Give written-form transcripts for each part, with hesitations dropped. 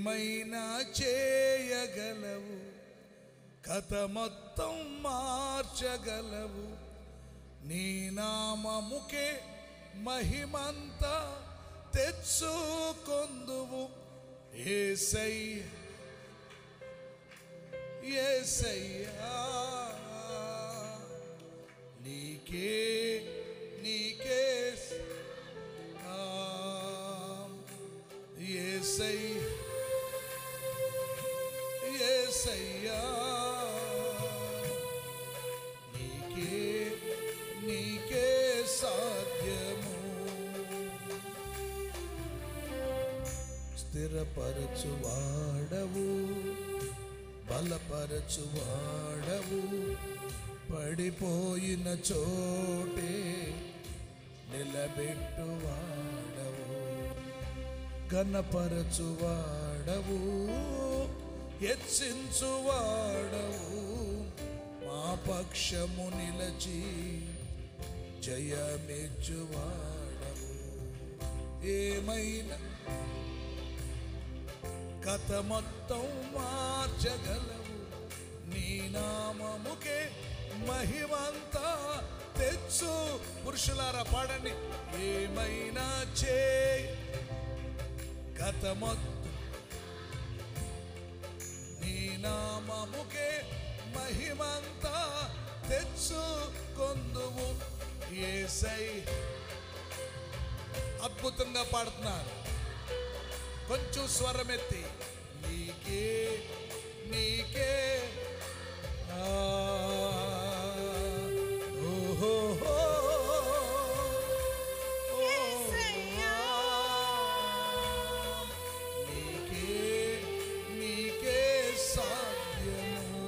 ఏమైనా చేయగలవు, కథ మొత్తం మార్చగలవు. నీ నామముకే మహిమంతా తెచ్చుకొందువు. యేసయ్య యేసయ్యా, నీకే నీకే యేసయ్య యేసయ్యా, నీకే నీకే సాధ్యము. స్థిరపరచువాడవు, బలపరచువాడవు, పడిపోయిన చోటే నిలబెట్టువాడవు. ఘనపరచువాడవు, హెచ్చించువాడవు, మా పక్షము నిలచి జయమిచ్చువాడవు. ఏమైనా కథ మొత్తం మార్చగలవు. నీ నామముకే మహిమంతా తెచ్చు. పురుషులారా పాడండి. ఏమైనా కథ మొత్తం నీ నామముకే మహిమంతా తెచ్చుకొందువు. యేసయ్య అద్భుతంగా పాడుతున్నారు. కొంచెం స్వరమెత్తి నీకే నీకే ఓహో నీకే నీకే సాధ్యము.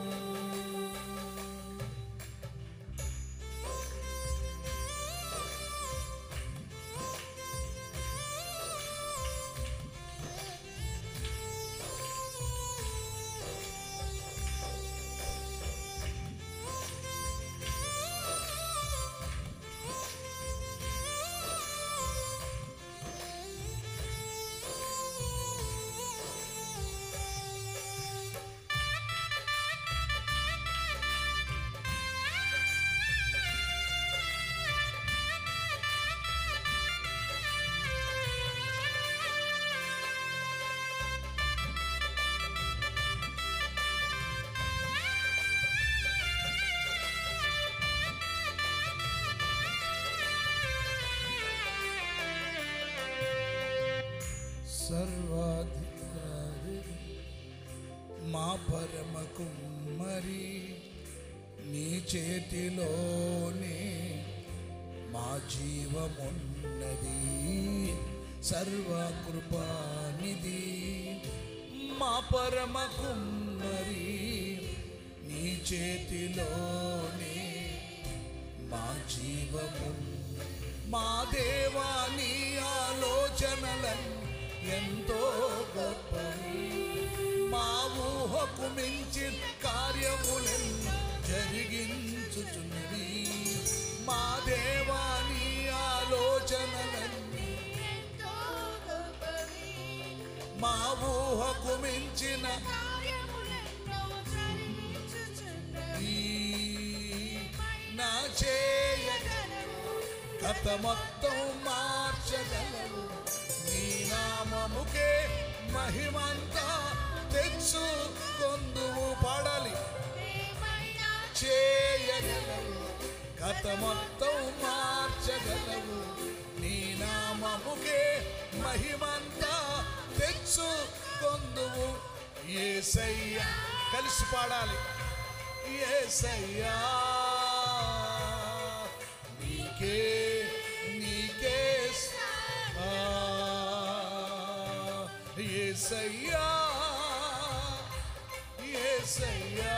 సర్వాధికారి మా పరమ కుమ్మరి, నీ చేతిలోనే మా జీవమున్నది. సర్వకృపానిధి మా పరమ కుమ్మరి, నీ చేతిలోనే మా జీవమున్నది. మా దేవా నీ ఆలోచనలను ఎంతో గొప్పవి, మా ఊహకు మించిన కార్యములను జరిగించుచున్నవి. మా దేవా నీ ఆలోచనలన్నీ ఎంతో గొప్పవి, మా ఊహకు మించిన కార్యములను జరిగించుచున్నవి. నా చేయగలవు, కథ మొత్తం మార్చగలవు. నీ నామముకే మహిమంతా తెచ్చుకొందువు. పాడాలి. చేయగలవు, కథ మొత్తం మార్చగలవు. నీ నామముకే మహిమంతా తెచ్చుకొందువు. యేసయ్యా కలిసి పాడాలి. యేసయ్యా నీకే నీకే యేసయ్యా యేసయ్యా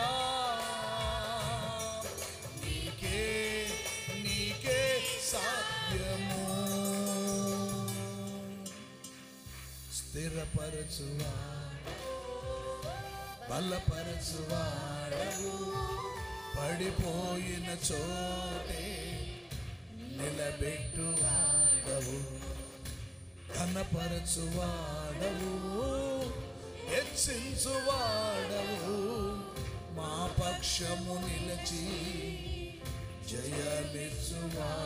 నీకే నీకే సాధ్యము. స్థిరపరచువా బలపరచువాడవు, పడిపోయిన చోటే నిలబెట్టువాడవు. ఘనపరచువాడవు, హెచ్చించువాడవు మా పక్షము నిలచి జయమిచ్చువాడవు.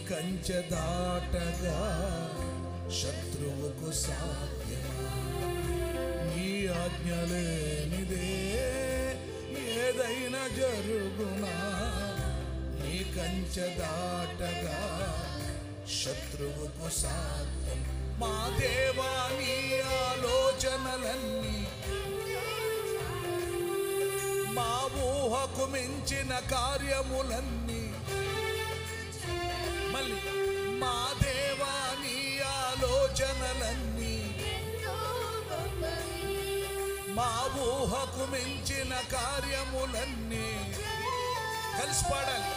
కంచె దాటగా శత్రువుకు సాధ్యమా? నీ ఆజ్ఞ లేనిదే ఏదైనా జరుగునా? నీ కంచె దాటగా శత్రువుకు సాధ్యం. మా దేవా నీ ఆలోచనలన్నీ మా ఊహకు మించిన కార్యములన్నీ. మళ్ళీ మా దేవా నీ ఆలోచనలన్నీ మా ఊహకు మించిన కార్యములన్నీ. కలిసి పాడాలి.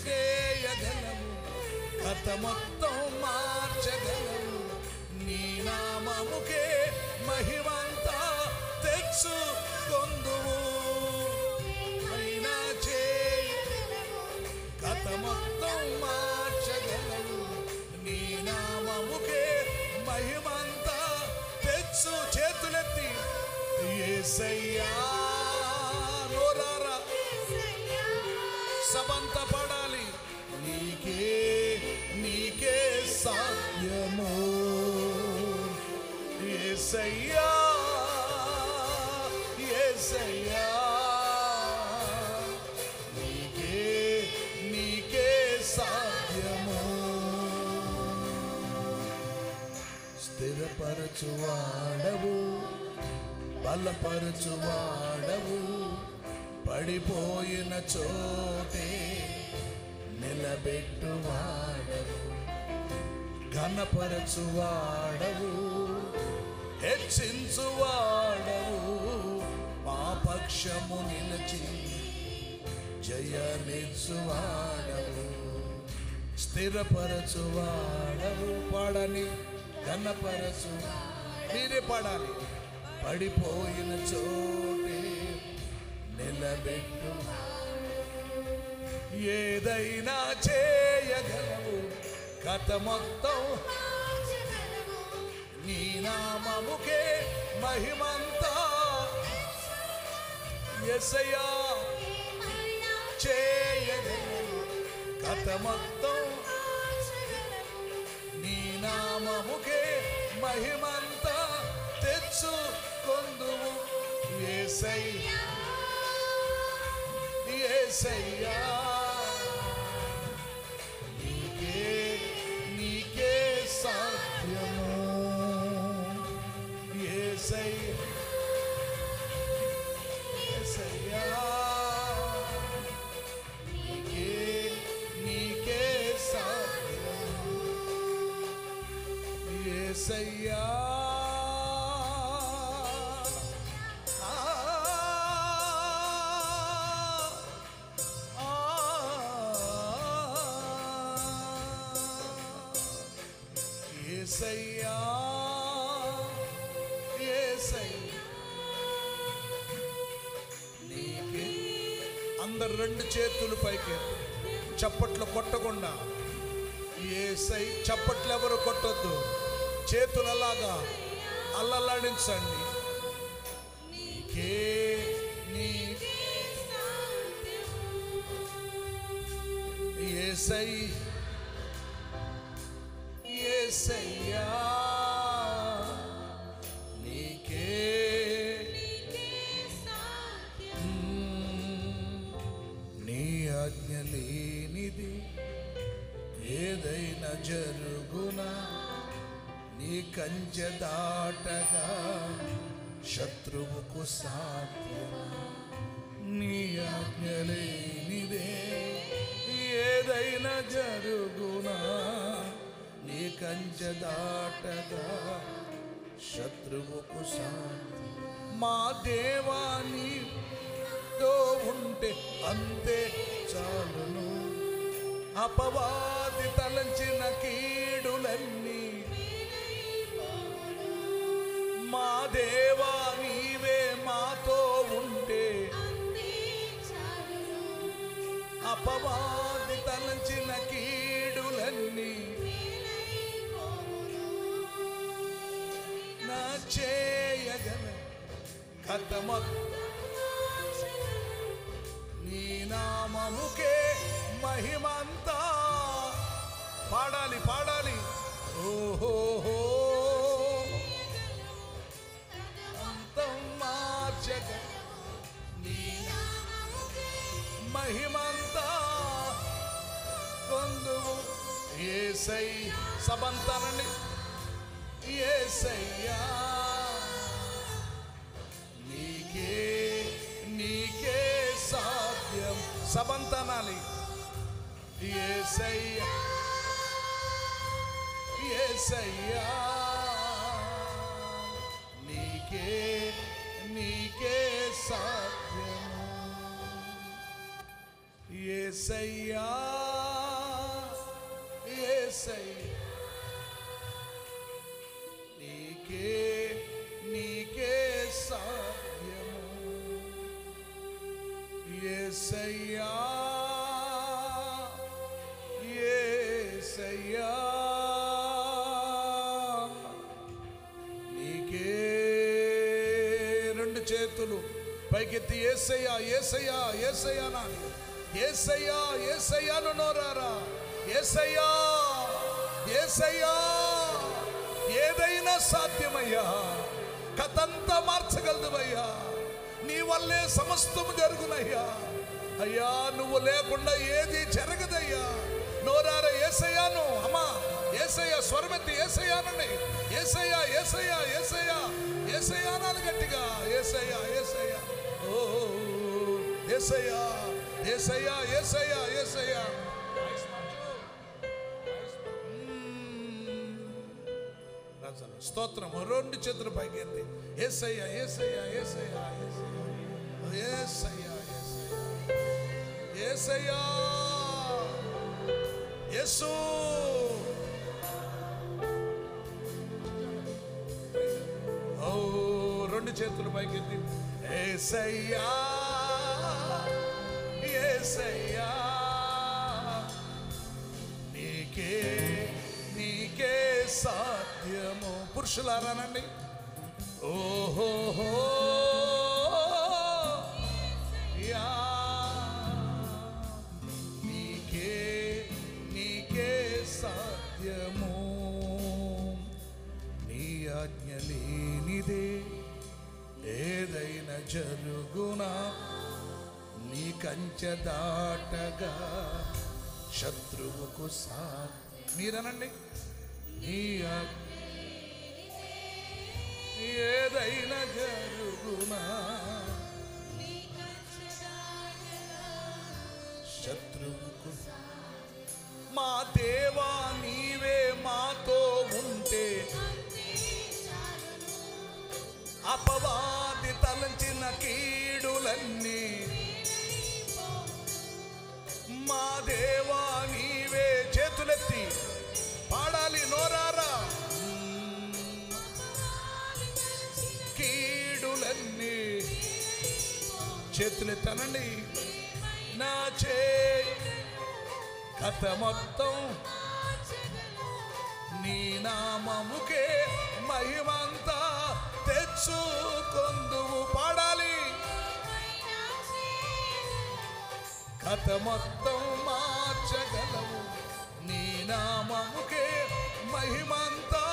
చేయగలవు, కథ మొత్తం మార్చగలవు. నీ నామముకే మహిమంతా తెచ్చుకొందువు. అయినా కథ మొత్తం మార్చగలవు. నీ నామముకే మహిమంతా తెచ్చు. చేతులెత్తి యేసయ్యా నోరారా సబంత పడాలి. నీకే నీకే సాధ్యము యేసయ్యా యేసయ్యా. స్థిరపరచువాడవు, బలపరచువాడవు, పడిపోయిన చోటే నిలబెట్టువాడవు. ఘనపరచువాడవు, హెచ్చించువాడవు, మా పక్షము నిలిచి జయమిచ్చువాడవు. స్థిరపరచువాడవు. పాడని ఘనపరచు. మీరే పాడాలి. పడిపోయిన చోటే నిలబెట్టు. ఏదైనా చేయగలవు, కథ మొత్తం నీ నామముకే మహిమంతా. యేసయ్యా చేయగలవు, కథ మొత్తం నీ నామముకే మహిమంతా తెచ్చుకొందువు. యేసయ్యా యేసయ్యా నీకే నీకే సాధ్యము. యేసయ్యా యేసయ్యా నీకే నీకే సాధ్యము. యేసయ్యా యేసయ్యా యేసయ్యా నీకే. అందరు రెండు చేతులు పైకి చప్పట్లు కొట్టకుండా. యేసై చప్పట్లు ఎవరు కొట్టొద్దు, చేతులు అలాగా అల్లలాడించండి. నీకే నీకే యేసై యేసయ్యా నీకే నీ ఆజ్ఞ లేనిది ఏదైనా జరుగునా? నీ నీ కంచె దాటగా శత్రువుకు సాధ్యం. నీ ఆజ్ఞ లేనిదే ఏదైనా జరుగునా, నీ కంచె దాటగా శత్రువుకు సాధ్యం. మా దేవా నీతో ఉంటే అంతే చాలును, అపవాది తలంచిన కీడులన్నీ. మా దేవా నీవే మాతో ఉంటే అపవాది తలంచిన కీడులన్నీ. నా చేయగల కథమ నీ నామముకే మహిమంతా. పాడాలి పాడాలి. ఓహో అంతం మార్చగ నీ మహిమంతా కొందువు. యేసై సబంతానండి. యేసయ్యా నీకే నీకే సాధ్యం. సబంతనాలి. యేసయ్యా యేసయ్యా నీకే నీకే సాధ్యం. యేసయ్యా యేసయ్యా నీకే నీకే సాధ్యము. యేసయ్యా యేసయ్యా నీకే. రెండు చేతులు పైకెత్తి యేసయ్యా యేసయ్యా యేసయ్యా నాని. యేసయ్యా యేసయ్యాను నోరారా. యేసయ్యా యేసయ్యా ఏదైనా సాధ్యమయ్యా. కథంతా మార్చగలదువయ్యా. నీ వల్లే సమస్తము జరుగునయ్యా. అయ్యా నువ్వు లేకుండా ఏది జరగదయ్యా. నోరారా యేసయ్యాను. అమ్మా యేసయ్యా స్వరమెత్తి యేసయ్యానండి. యేసయ్యా యేసయ్యా యేసయ్యా యేసయ్యానాలు గట్టిగా. యేసయ్యా యేసయ్యా ఓ యేసయ్యా యేసయ్యా యేసయ్యా యేసయ్యా. స్తోత్రం. రెండు చేతులు పైకి ఎత్తి యేసయ్యా యేసయ్యా యేసయ్యా యేసయ్యా యేసయ్యా యేసు. ఓ రెండు చేతులు పైకి ఎత్తి యేసయ్యా యేసయ్యా నీకే నీకే సాధ్యము. పురుషులారానండి. ఓహో యా నీకే నీకే సాధ్యము. నీ ఆజ్ఞ లేనిదే ఏదైనా జరుగునా, నీ కంచె దాటగా శత్రువుకు సాధ్యం. మీరనండి. నీ ఏదైనా జరుగునా, శత్రువుకు. మా దేవా నీవే మాతో ఉంటే అపవాది తలంచిన కీడులన్నీ. మా దేవా నీవే. చేతులెత్తి పాడాలి నోరారా. కీడులన్నీ చేతులెత్తనండి. నా కథ మొత్తం నీ నామముకే మహిమంతా తెచ్చుకొందువు. పాడాలి. కథ మొత్తం మార్చగలవు. నీ నామముకే మహిమంతా.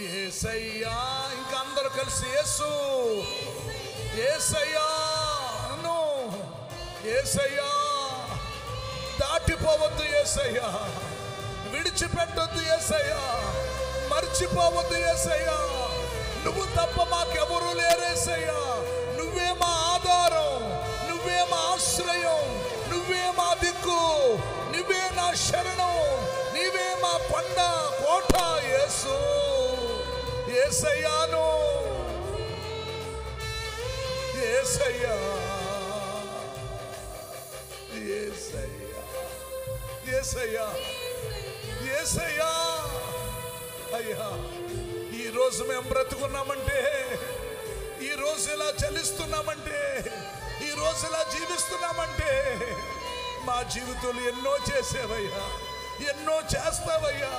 యేసయ్యా. ఇంకా అందరూ కలిసి యేసు యేసయ్యా అను. యేసయ్యా దాటిపోవద్దు. యేసయ్యా విడిచిపెట్టొద్దు. యేసయ్యా యేసయ్యా. మర్చిపోవద్దు యేసయ్యా, నువ్వు తప్ప మాకెవరూ లేరేసయ్యా. నువ్వే మా ఆధారం, నువ్వే మా ఆశ్రయం, నువ్వే మా దిక్కు, నువ్వే నా శరణం, నీవే మా కొండ కోట. యేసు యేసయ్యాను, యేసయ్యా, యేసయ్యా, యేసయ్యా, యేసయ్యా. అయ్యా, ఈరోజు మేము బ్రతుకున్నామంటే, ఈరోజు ఇలా చలిస్తున్నామంటే, ఈరోజు ఇలా జీవిస్తున్నామంటే మా జీవితంలో ఎన్నో చేసేవయ్యా, ఎన్నో చేస్తావయ్యా.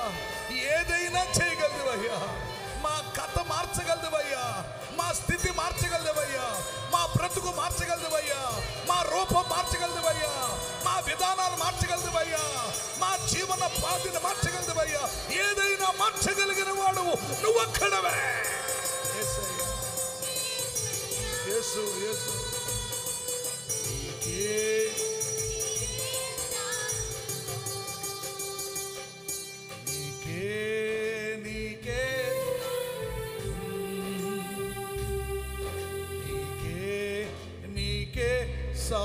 ఏదైనా చేయగలదువయ్యా. మా కథ మార్చగలదువయ్యా, మా స్థితి మార్చగలదువయ్యా, మా బ్రతుకు మార్చగలదువయ్యా, మా రూపం మార్చగలదువయ్యా, మా విధానాలు మార్చగలదువయ్యా, మా జీవన పాతిని మార్చగలదువయ్యా. ఏదైనా మార్చగలిగిన వాడు నువ్వొక్కడవే. యేసు యేసు నీకే నీకే నీకే సా.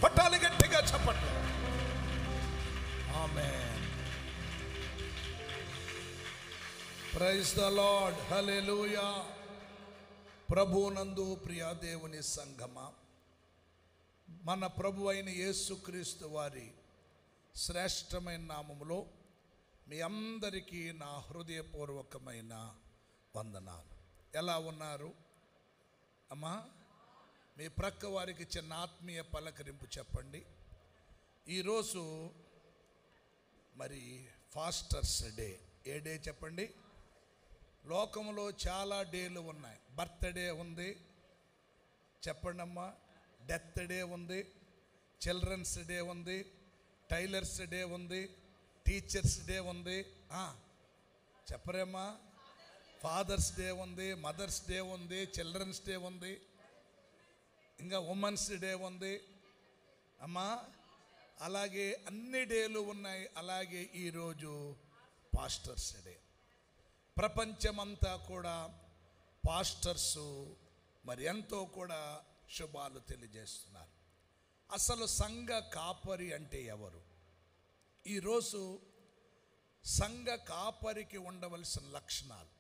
పట్టాలి గట్టిగా చెప్పండి. Amen. Praise the lord. Hallelujah. ప్రభువునందు ప్రియ దేవుని సంఘమా, మన ప్రభు అయిన యేసుక్రీస్తు వారి శ్రేష్టమైన నామములో మీ అందరికీ నా హృదయపూర్వకమైన వందనాలు. ఎలా ఉన్నారు అమ్మా? మీ ప్రక్క వారికి చిన్న ఆత్మీయ పలకరింపు చెప్పండి. ఈరోజు మరి ఫాస్టర్స్ డే. ఏ డే చెప్పండి? లోకంలో చాలా డేలు ఉన్నాయి. బర్త్డే ఉంది, చెప్పండి అమ్మా. డెత్ డే ఉంది, చిల్డ్రన్స్ డే ఉంది, టైలర్స్ డే ఉంది, టీచర్స్ డే ఉంది. చెప్పరేమ్మా? ఫాదర్స్ డే ఉంది, మదర్స్ డే ఉంది, చిల్డ్రన్స్ డే ఉంది, ఇంకా ఉమెన్స్ డే ఉంది అమ్మా. అలాగే అన్ని డేలు ఉన్నాయి. అలాగే ఈరోజు పాస్టర్స్ డే. ప్రపంచమంతా కూడా పాస్టర్సు మరి ఎంతో కూడా శుభాలు తెలియజేస్తున్నారు. అసలు సంఘ కాపరి అంటే ఎవరు? ఈరోజు సంఘ కాపరికి ఉండవలసిన లక్షణాలు.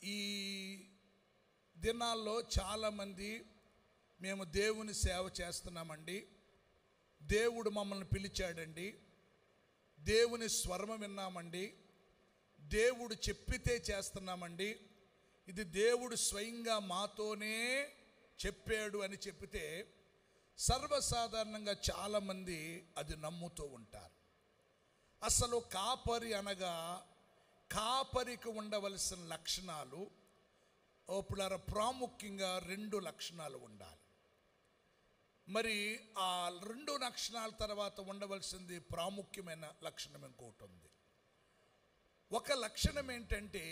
ఈ దినాల్లో చాలామంది మేము దేవుని సేవ చేస్తున్నామండి, దేవుడు మమ్మల్ని పిలిచాడండి, దేవుని స్వరం విన్నామండి, దేవుడు చెప్పితే చేస్తున్నామండి, ఇది దేవుడు స్వయంగా మాతోనే చెప్పాడు అని చెప్పితే సర్వసాధారణంగా చాలామంది అది నమ్ముతూ ఉంటారు. అసలు కాపరి అనగా కాపరికి ఉండవలసిన లక్షణాలు ఓపులార ప్రాముఖ్యంగా 2 లక్షణాలు ఉండాలి. మరి ఆ 2 లక్షణాల తర్వాత ఉండవలసింది ప్రాముఖ్యమైన లక్షణం ఇంకోటి ఉంది. ఒక లక్షణం ఏంటంటే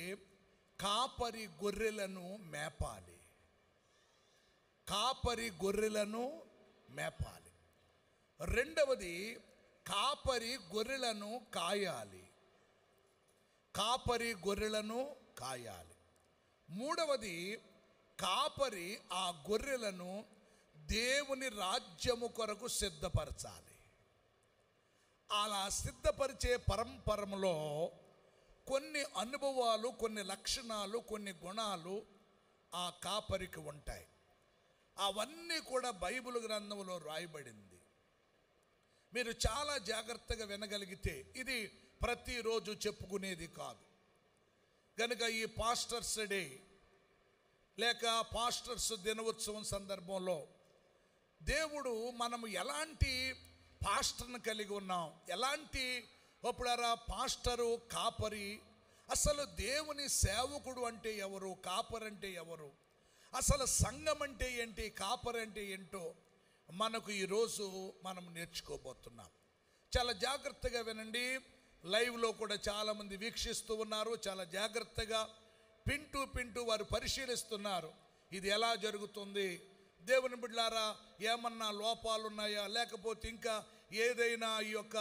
కాపరి గొర్రెలను మేపాలి. కాపరి గొర్రెలను మేపాలి. రెండవది కాపరి గొర్రెలను కాయాలి. కాపరి గొర్రెలను కాయాలి. మూడవది కాపరి ఆ గొర్రెలను దేవుని రాజ్యము కొరకు సిద్ధపరచాలి. అలా సిద్ధపరిచే పరంపరలో కొన్ని అనుభవాలు, కొన్ని లక్షణాలు, కొన్ని గుణాలు ఆ కాపరికి ఉంటాయి. అవన్నీ కూడా బైబిల్ గ్రంథంలో రాయబడింది. మీరు చాలా జాగ్రత్తగా వినగలిగితే ఇది ప్రతిరోజు చెప్పుకునేది కాదు. కనుక ఈ పాస్టర్స్ డే లేక పాస్టర్స్ దినోత్సవం సందర్భంలో దేవుడు మనము ఎలాంటి పాస్టర్ని కలిగి ఉన్నాం, ఎలాంటి ఒప్పుడారా పాస్టరు కాపరి, అసలు దేవుని సేవకుడు అంటే ఎవరు, కాపరి అంటే ఎవరు, అసలు సంఘం అంటే ఏంటి, కాపరి అంటే ఏంటో మనకు ఈరోజు మనం నేర్చుకోబోతున్నాం. చాలా జాగ్రత్తగా వినండి. లైవ్లో కూడా చాలామంది వీక్షిస్తూ ఉన్నారు. చాలా జాగ్రత్తగా పింటూ వారు పరిశీలిస్తున్నారు. ఇది ఎలా జరుగుతుంది, దేవుని బిడ్డలారా, ఏమన్నా లోపాలు ఉన్నాయా, లేకపోతే ఇంకా ఏదైనా ఈ యొక్క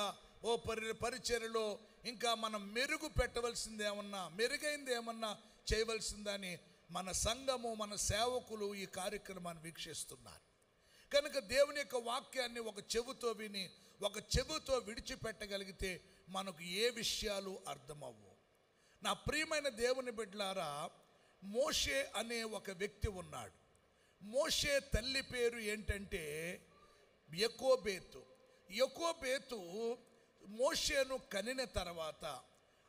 పరిచర్యలో ఇంకా మనం మెరుగు పెట్టవలసింది ఏమన్నా, మెరుగైంది ఏమన్నా చేయవలసిందని మన సంఘము, మన సేవకులు ఈ కార్యక్రమాన్ని వీక్షిస్తున్నారు. కనుక దేవుని యొక్క వాక్యాన్ని ఒక చెవితో విని ఒక చెవితో విడిచిపెట్టగలిగితే మనకు ఏ విషయాలు అర్థమవ్వు. నా ప్రియమైన దేవుని బిడ్డలారా, మోషే అనే ఒక వ్యక్తి ఉన్నాడు. మోషే తల్లి పేరు ఏంటంటే యెకోబేతు. యెకోబేతు మోషేను కనిన తర్వాత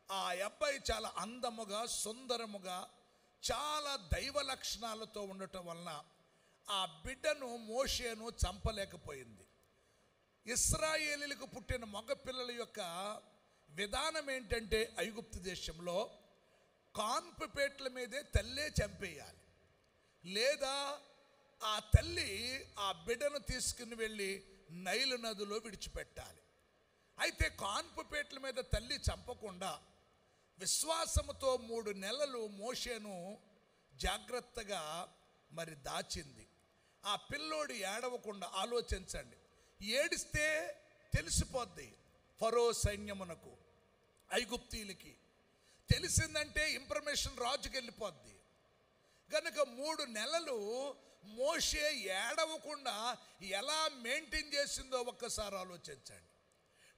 ఆ అబ్బాయి చాలా అందముగా, సుందరముగా, చాలా దైవ లక్షణాలతో ఉండటం వలన ఆ బిడ్డను మోషేను చంపలేకపోయింది. ఇశ్రాయేలీలకు పుట్టిన మగపిల్లల యొక్క విధానం ఏంటంటే ఐగుప్తు దేశంలో కాన్పుపేట్ల మీదే తల్లే చంపేయాలి, లేదా ఆ తల్లి ఆ బిడ్డను తీసుకుని వెళ్ళి నైలు నదిలో విడిచిపెట్టాలి. అయితే కాన్పుపేట్ల మీద తల్లి చంపకుండా విశ్వాసముతో 3 నెలలు మోషేను జాగ్రత్తగా మరి దాచింది. ఆ పిల్లోడు ఏడవకుండా, ఆలోచించండి, ఏడిస్తే తెలిసిపోద్ది ఫరో సైన్యమునకు, ఐగుప్తీలకి తెలిసిందంటే ఇన్ఫర్మేషన్ రాజుకి వెళ్ళిపోద్ది. కనుక 3 నెలలు మోషే ఏడవకుండా ఎలా మెయింటైన్ చేసిందో ఒక్కసారి ఆలోచించండి.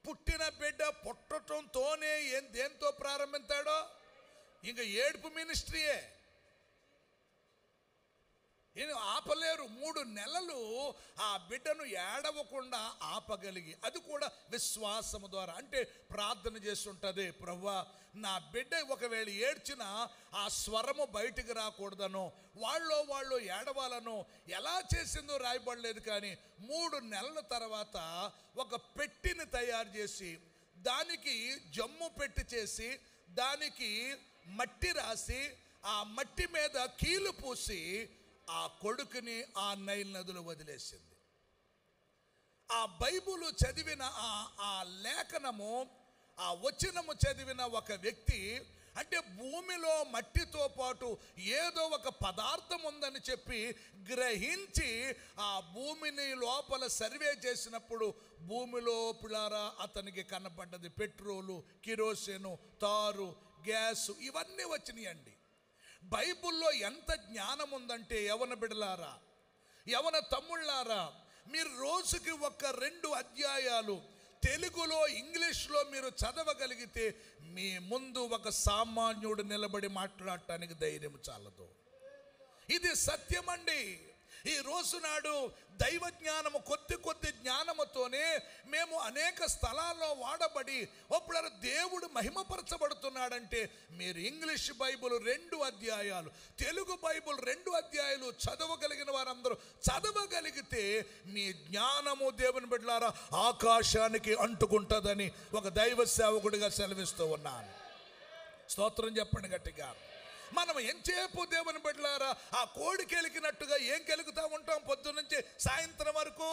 పుట్టిన బిడ్డ పుట్టడంతోనే దేంతో ప్రారంభిస్తాడో ఇంకా ఏడుపు మినిస్ట్రీయే. ఆపలేరు. 3 నెలలు ఆ బిడ్డను ఏడవకుండా ఆపగలిగి, అది కూడా విశ్వాసము ద్వారా. అంటే ప్రార్థన చేస్తుంటుంది, ప్రభువా నా బిడ్డ ఒకవేళ ఏడ్చినా ఆ స్వరము బయటికి రాకూడదనో, వాళ్ళు ఏడవాలనో ఎలా చేసిందో రాయబడలేదు. కానీ 3 నెలల తర్వాత ఒక పెట్టిని తయారు చేసి, దానికి జమ్ము పెట్టి చేసి, దానికి మట్టి రాసి, ఆ మట్టి మీద కీలు పూసి ఆ కొడుకుని ఆ నైల్ నదిలో వదిలేసింది. ఆ బైబుల్ చదివిన ఆ లేఖనము, ఆ వచనము చదివిన ఒక వ్యక్తి, అంటే భూమిలో మట్టితో పాటు ఏదో ఒక పదార్థం ఉందని చెప్పి గ్రహించి ఆ భూమిని లోపల సర్వే చేసినప్పుడు భూమిలో పిల్లారా అతనికి కనపడ్డది పెట్రోలు, కిరోసిను, తారు, గ్యాసు, ఇవన్నీ వచ్చినాయండి. బైబుల్లో ఎంత జ్ఞానం ఉందంటే, యవన బిడలారా, యవన తమ్ముళ్ళారా, మీరు రోజుకి 1-2 అధ్యాయాలు తెలుగులో, ఇంగ్లీష్లో మీరు చదవగలిగితే మీ ముందు ఒక సామాన్యుడు నిలబడి మాట్లాడటానికి ధైర్యం చాలదు. ఇది సత్యమండి. ఈ రోజు నాడు దైవ జ్ఞానము, కొద్ది జ్ఞానముతోనే మేము అనేక స్థలాల్లో వాడబడి అప్పుడు దేవుడు మహిమపరచబడుతున్నాడంటే, మీరు ఇంగ్లీష్ బైబుల్ 2 అధ్యాయాలు, తెలుగు బైబుల్ 2 అధ్యాయాలు చదవగలిగిన వారందరూ చదవగలిగితే మీ జ్ఞానము దేవుని బిడ్డలారా ఆకాశానికి అంటుకుంటుందని ఒక దైవ సేవకుడిగా సెలవిస్తూ ఉన్నాను. స్తోత్రం చెప్పండి గట్టిగా. మనం ఎంచేపు దేవుని బిడ్డలారా ఆ కోడి కెలికినట్టుగా ఏం కెలుకుతూ ఉంటాం పొద్దున్నుంచి సాయంత్రం వరకు.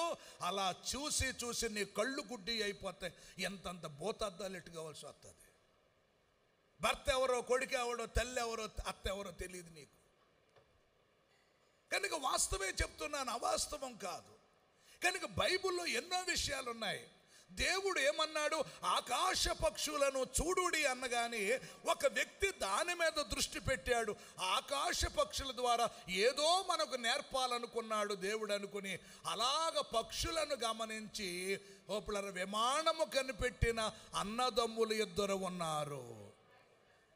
అలా చూసి నీ కళ్ళు గుడ్డి అయిపోతాయి. ఎంతంత భూతద్దాలు ఎట్టుకోవాల్సి వస్తుంది. భర్త ఎవరో, కొడుకు ఎవరో, తల్లి ఎవరో, అత్త ఎవరో తెలియదు నీకు. కనుక వాస్తవే చెప్తున్నాను, అవాస్తవం కాదు. కనుక బైబిల్లో ఎన్నో విషయాలు ఉన్నాయి. దేవుడు ఏమన్నాడు, ఆకాశ పక్షులను చూడుడి అన్నగాని ఒక వ్యక్తి దాని మీద దృష్టి పెట్టాడు. ఆకాశ పక్షుల ద్వారా ఏదో మనకు నేర్పాలనుకున్నాడు దేవుడు అనుకుని, అలాగ పక్షులను గమనించి ఓపుల విమానము కనిపెట్టిన అన్నదమ్ములు 2 ఉన్నారు.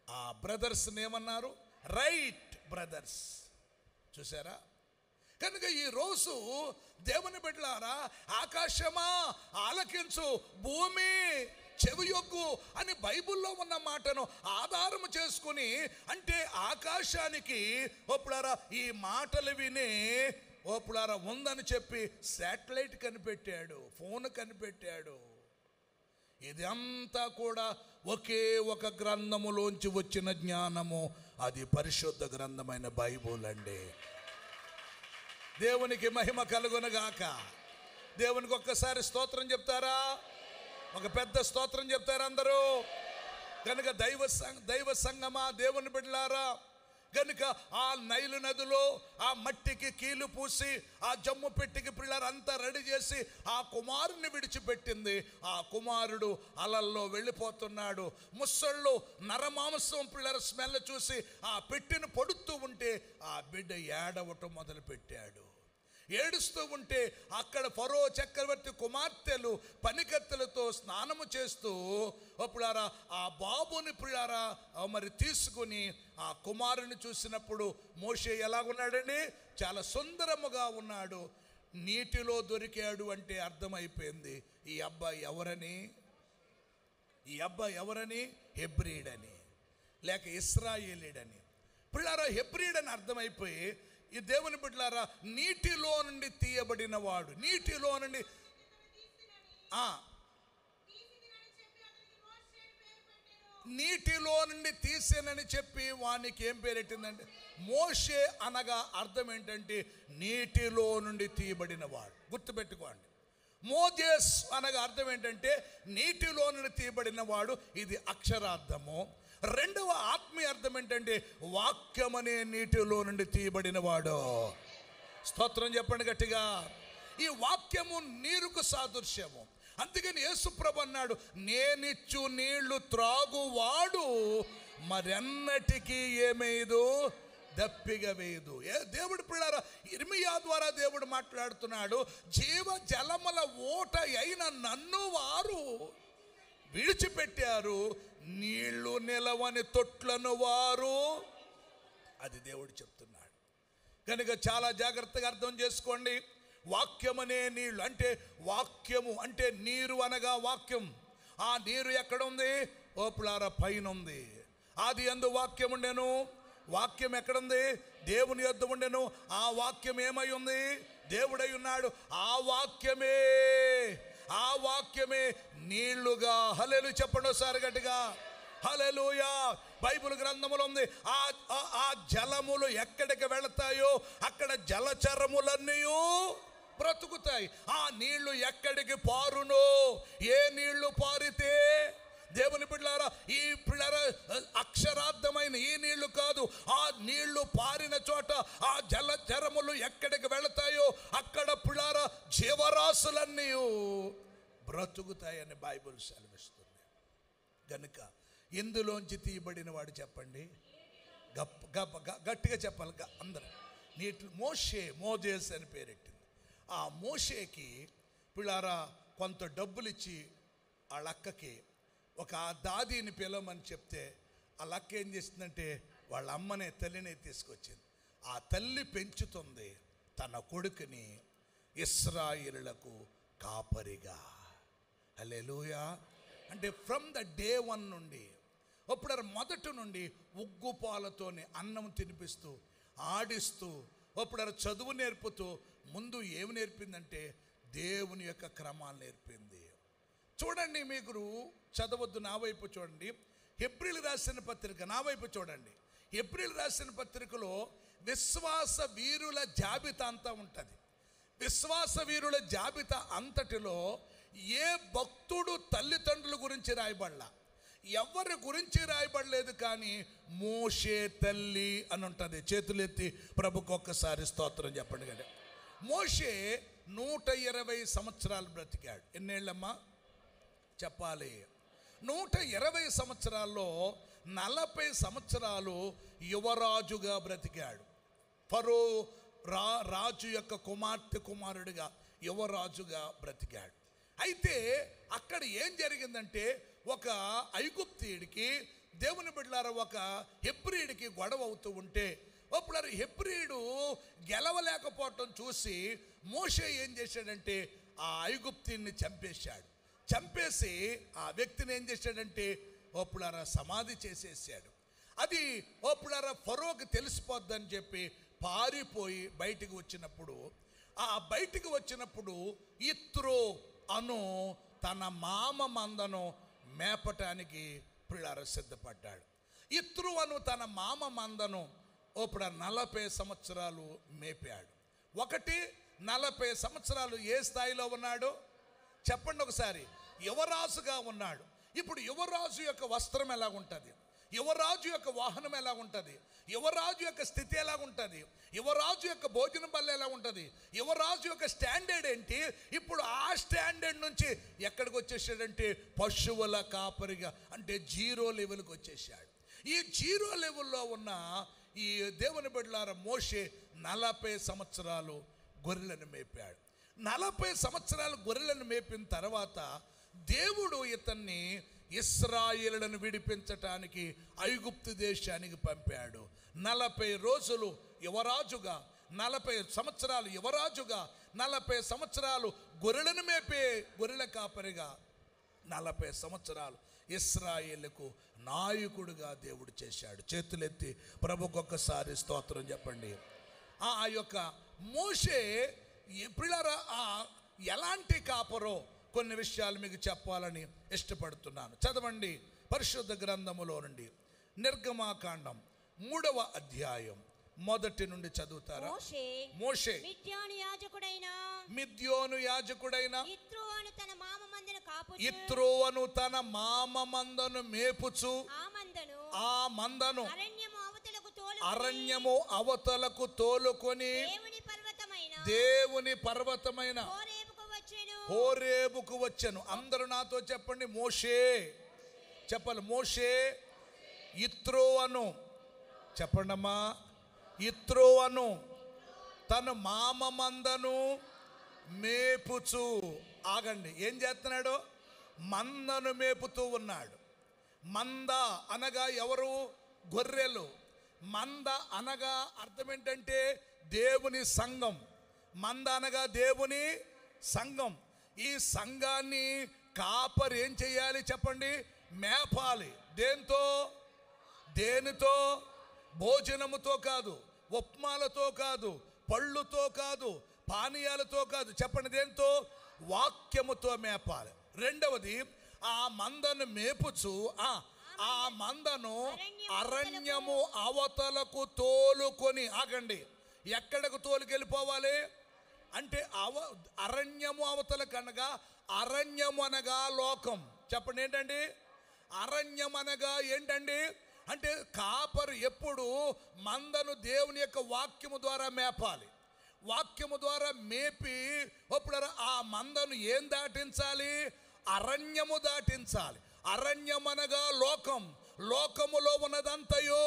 ఆ బ్రదర్స్ ఏమన్నారు, రైట్ బ్రదర్స్. చూసారా? కనుక ఈ రోజు దేవుని బిడ్డలారా, ఆకాశమా ఆలకించు, భూమి చెవియొగ్గు అని బైబిల్లో ఉన్న మాటను ఆధారము చేసుకుని, అంటే ఆకాశానికి ఓపులారా ఈ మాటలు విని ఓపులారా ఉందని చెప్పి శాటిలైట్ కనిపెట్టాడు, ఫోన్ కనిపెట్టాడు. ఇది అంతా కూడా ఒకే ఒక గ్రంథములోంచి వచ్చిన జ్ఞానము, అది పరిశుద్ధ గ్రంథమైన బైబిల్ అండి. దేవునికి మహిమ కలుగునుగాక. దేవునికి ఒక్కసారి స్తోత్రం చెప్తారా? ఒక పెద్ద స్తోత్రం చెప్తారా అందరూ? కనుక దైవ సంగమా, దేవుని బిడ్డలారా, గనుక ఆ నైలు నదిలో ఆ మట్టికి కీలు పూసి ఆ జమ్ము పెట్టికి పిల్లలంతా రెడీ చేసి ఆ కుమారుని విడిచిపెట్టింది. ఆ కుమారుడు అలల్లో వెళ్ళిపోతున్నాడు. ముసళ్ళు నరమాంసం పిల్లల స్మెల్ చూసి ఆ పెట్టిని పొడుతూ ఉంటే ఆ బిడ్డ ఏడవటం మొదలు పెట్టాడు. ఏడుస్తూ ఉంటే అక్కడ ఫరో చక్రవర్తి కుమార్తెలు పనికత్తెలతో స్నానము చేస్తూ అప్పుడారా ఆ బాబుని పిల్లారా మరి తీసుకుని ఆ కుమారుని చూసినప్పుడు మోషే ఎలాగున్నాడండి? చాలా సుందరముగా ఉన్నాడు. నీటిలో దొరికాడు అంటే అర్థమైపోయింది ఈ అబ్బాయి ఎవరని. ఈ అబ్బాయి ఎవరని? హెబ్రీడని లేక ఇశ్రాయేలీడని. పిల్లారా హెబ్రీడని అర్థమైపోయి ఈ దేవుని బిడ్డలారా నీటిలో నుండి తీయబడిన వాడు, నీటిలో నుండి నీటిలో నుండి తీసేనని చెప్పి వానికి ఏం పేరెట్టిందంటే మోషే అనగా అర్థం ఏంటంటే నీటిలో నుండి తీయబడిన వాడు. గుర్తుపెట్టుకోండి, మోజెస్ అనగా అర్థం ఏంటంటే నీటిలో నుండి తీయబడిన వాడు. ఇది అక్షరార్థము. రెండవ ఆత్మీయ అర్థం ఏంటంటే వాక్యమనే నీటిలో నుండి తీయబడిన వాడు. స్తోత్రం చెప్పండి గట్టిగా. ఈ వాక్యము నీరుకు సాదృశ్యము. అందుకని యేసుప్రభు అన్నాడు, నేనిచ్చు నీళ్లు త్రాగువాడు మరెన్నటికీ ఏమేదు దప్పిగ వేయదు. దేవుడు పిల్లారా ఇర్మియా ద్వారా దేవుడు మాట్లాడుతున్నాడు. జీవ జలముల ఓట అయిన నన్ను వారు విడిచిపెట్టారు, నీళ్లు నిలవని తొట్లను వారు. అది దేవుడు చెప్తున్నాడు. కనుక చాలా జాగ్రత్తగా అర్థం చేసుకోండి. వాక్యమనే నీళ్లు అంటే వాక్యము అంటే నీరు అనగా వాక్యం. ఆ నీరు ఎక్కడ ఉంది? ఓపులార పైన ఉంది. ఆది యందు వాక్యం ఉండెను. వాక్యం ఎక్కడుంది? దేవుని యొద్ద ఉండెను. ఆ వాక్యం ఏమై ఉంది? దేవుడై ఉన్నాడు. ఆ వాక్యమే నీళ్లుగా. హల్లెలూయా చెప్పండి ఒకసారి గట్టిగా. హల్లెలూయా. బైబిల్ గ్రంథములో ఉంది, ఆ జలములు ఎక్కడికి వెళతాయో అక్కడ జలచరములన్నీ బ్రతుకుతాయి. ఆ నీళ్లు ఎక్కడికి పారునో, ఏ నీళ్లు పారితే దేవుని బిడ్డలారా ఈ పిల్లల అక్షరార్థమైన ఈ నీళ్లు కాదు, ఆ నీళ్లు పారిన చోట ఆ జలచరములు ఎక్కడికి వెళతాయో అక్కడ పిల్లారా జీవరాశులన్నీ బ్రతుకుతాయని బైబిల్ సెలవిస్తుంది. గనుక ఎందులోంచి తీయబడిన వాడు చెప్పండి? గట్టిగా చెప్పాలి అందరూ. నీటి మోజేస్ అని పేరెట్టింది. ఆ మోషేకి పిల్లారా కొంత డబ్బులు ఇచ్చి వాళ్ళ అక్కకి ఒక దాదీని పిలవమని చెప్తే ఆ లక్క ఏం చేసిందంటే వాళ్ళ అమ్మనే తల్లినే తీసుకొచ్చింది. ఆ తల్లి పెంచుతుంది తన కొడుకుని ఇశ్రాయేలులకు కాపరిగా. హల్లెలూయా. అంటే ఫ్రమ్ ద డే 1 నుండి అప్పుడు మొదటి నుండి ఉగ్గు పాలతోని అన్నం తినిపిస్తూ ఆడిస్తూ అప్పుడు చదువు నేర్పుతూ ముందు ఏమి నేర్పిందంటే దేవుని యొక్క క్రమాలు నేర్పింది. చూడండి, మీకు చదవద్దు, నా వైపు చూడండి. హెబ్రీలు రాసిన పత్రిక, నా వైపు చూడండి. హెబ్రీలు రాసిన పత్రికలో విశ్వాస వీరుల జాబితా అంతా ఉంటుంది. విశ్వాస వీరుల జాబితా అంతటిలో ఏ భక్తుడు తల్లిదండ్రుల గురించి రాయబడలా, ఎవరి గురించి రాయబడలేదు. కానీ మోషే తల్లి అని ఉంటుంది. చేతులెత్తి ప్రభుకు ఒక్కసారి స్తోత్రం చెప్పండి కదా. మోషే 120 సంవత్సరాలు బ్రతికాడు. ఎన్నేళ్ళమ్మా చెప్పాలి? 120 సంవత్సరాల్లో 40 సంవత్సరాలు యువరాజుగా బ్రతికాడు. ఫరో రాజు యొక్క కుమారుడిగా యువరాజుగా బ్రతికాడు. అయితే అక్కడ ఏం జరిగిందంటే ఒక ఐగుప్తీయుడికి దేవుని బిడ్డలారా ఒక హెబ్రీయుడికి గొడవ అవుతూ ఉంటే అప్పుడు హెబ్రీయుడు గెలవలేకపోవటం చూసి మోషే ఏం చేశాడంటే ఆ ఐగుప్తీయుడిని చంపేశాడు. చంపేసి ఆ వ్యక్తిని ఏం చేశాడంటే ఓపులారా సమాధి చేసేసాడు. అది ఓపులారా ఫరోకి తెలిసిపోద్దని చెప్పి పారిపోయి బయటికి వచ్చినప్పుడు ఇత్రో అను తన మామ మందను మేపటానికి పిల్లారా సిద్ధపడ్డాడు. ఇత్రో అను తన మామ మందను ఇప్పుడు 40 సంవత్సరాలు మేపాడు. 40 సంవత్సరాలు ఏ స్థాయిలో ఉన్నాడు చెప్పండి ఒకసారి? యువరాజుగా ఉన్నాడు. ఇప్పుడు యువరాజు యొక్క వస్త్రం ఎలా ఉంటుంది? యువరాజు యొక్క వాహనం ఎలా ఉంటుంది, యువరాజు యొక్క స్థితి ఎలా ఉంటుంది, యువరాజు యొక్క భోజనం బల్ల ఎలా ఉంటుంది, యువరాజు యొక్క స్టాండర్డ్ ఏంటి. ఇప్పుడు ఆ స్టాండర్డ్ నుంచి ఎక్కడికి వచ్చేసాడంటే పశువుల కాపరిగా, అంటే 0 లెవెల్కి వచ్చేసాడు. ఈ 0 లెవెల్లో ఉన్న ఈ దేవుని బిడ్డలారా, మోషే 40 సంవత్సరాలు గొర్రెలను మేపాడు. 40 సంవత్సరాలు గొర్రెలను మేపిన తర్వాత దేవుడు ఇతన్ని ఇశ్రాయేలులను విడిపించటానికి ఐగుప్తు దేశానికి పంపాడు. 40 రోజులు యువరాజుగా, 40 సంవత్సరాలు యువరాజుగా, 40 సంవత్సరాలు గొర్రెలను మేపే గొర్రెల కాపరిగా, 40 సంవత్సరాలు ఇశ్రాయేలుకు నాయకుడిగా దేవుడు చేశాడు. చేతులెత్తి ప్రభుకు ఒక్కసారి స్తోత్రం చెప్పండి. ఆ యొక్క మోషే పిల్లరా ఎలాంటి కాపరో కొన్ని విషయాలు మీకు చెప్పాలని ఇష్టపడుతున్నాను. చదవండి పరిశుద్ధ గ్రంథములో నుండి నిర్గమాకాండం 3వ అధ్యాయం 1 నుండి చదువుతారా? మోషే మిద్యోను యాజకుడైన యిత్రోను తన మామ మందను మేపుచు ఆ మందను అరణ్యము అవతలకు తోలుకొని దేవుని పర్వతమైన హోరేబుకు వచ్చెను. అందరూ నాతో చెప్పండి, మోషే చెప్పాలి. మోషే యిత్రోను చెప్పండమ్మా. యిత్రోను తన మామ మందను మేపుచు, ఆగండి, ఏం చేస్తున్నాడు? మందను మేపుతూ ఉన్నాడు. మంద అనగా ఎవరు? గొర్రెలు. మంద అనగా అర్థం ఏంటంటే దేవుని సంఘం. మంద అనగా దేవుని సంఘం. ఈ సంఘాన్ని కాపరి ఏం చేయాలి చెప్పండి? మేపాలి. దేనితో? భోజనముతో కాదు, ఉప్మాలతో కాదు, పళ్ళుతో కాదు, పానీయాలతో కాదు. చెప్పండి, దేంతో? వాక్యముతో మేపాలి. రెండవది, ఆ మందను మేపుచు ఆ మందను అరణ్యము అవతలకు తోలుకొని, ఆగండి, ఎక్కడకు తోలుకెళ్ళిపోవాలి అంటే అరణ్యము అవతలకు అనగా, అరణ్యము అనగా లోకం. చెప్పండి, ఏంటండి అరణ్యం అనగా? ఏంటండి అంటే కాపరు ఎప్పుడు మందను దేవుని యొక్క వాక్యము ద్వారా మేపాలి. వాక్యము ద్వారా మేపి అప్పుడు ఆ మందను ఏం దాటించాలి? అరణ్యము దాటించాలి. అరణ్యం అనగా లోకం. లోకములో ఉన్నదంతయో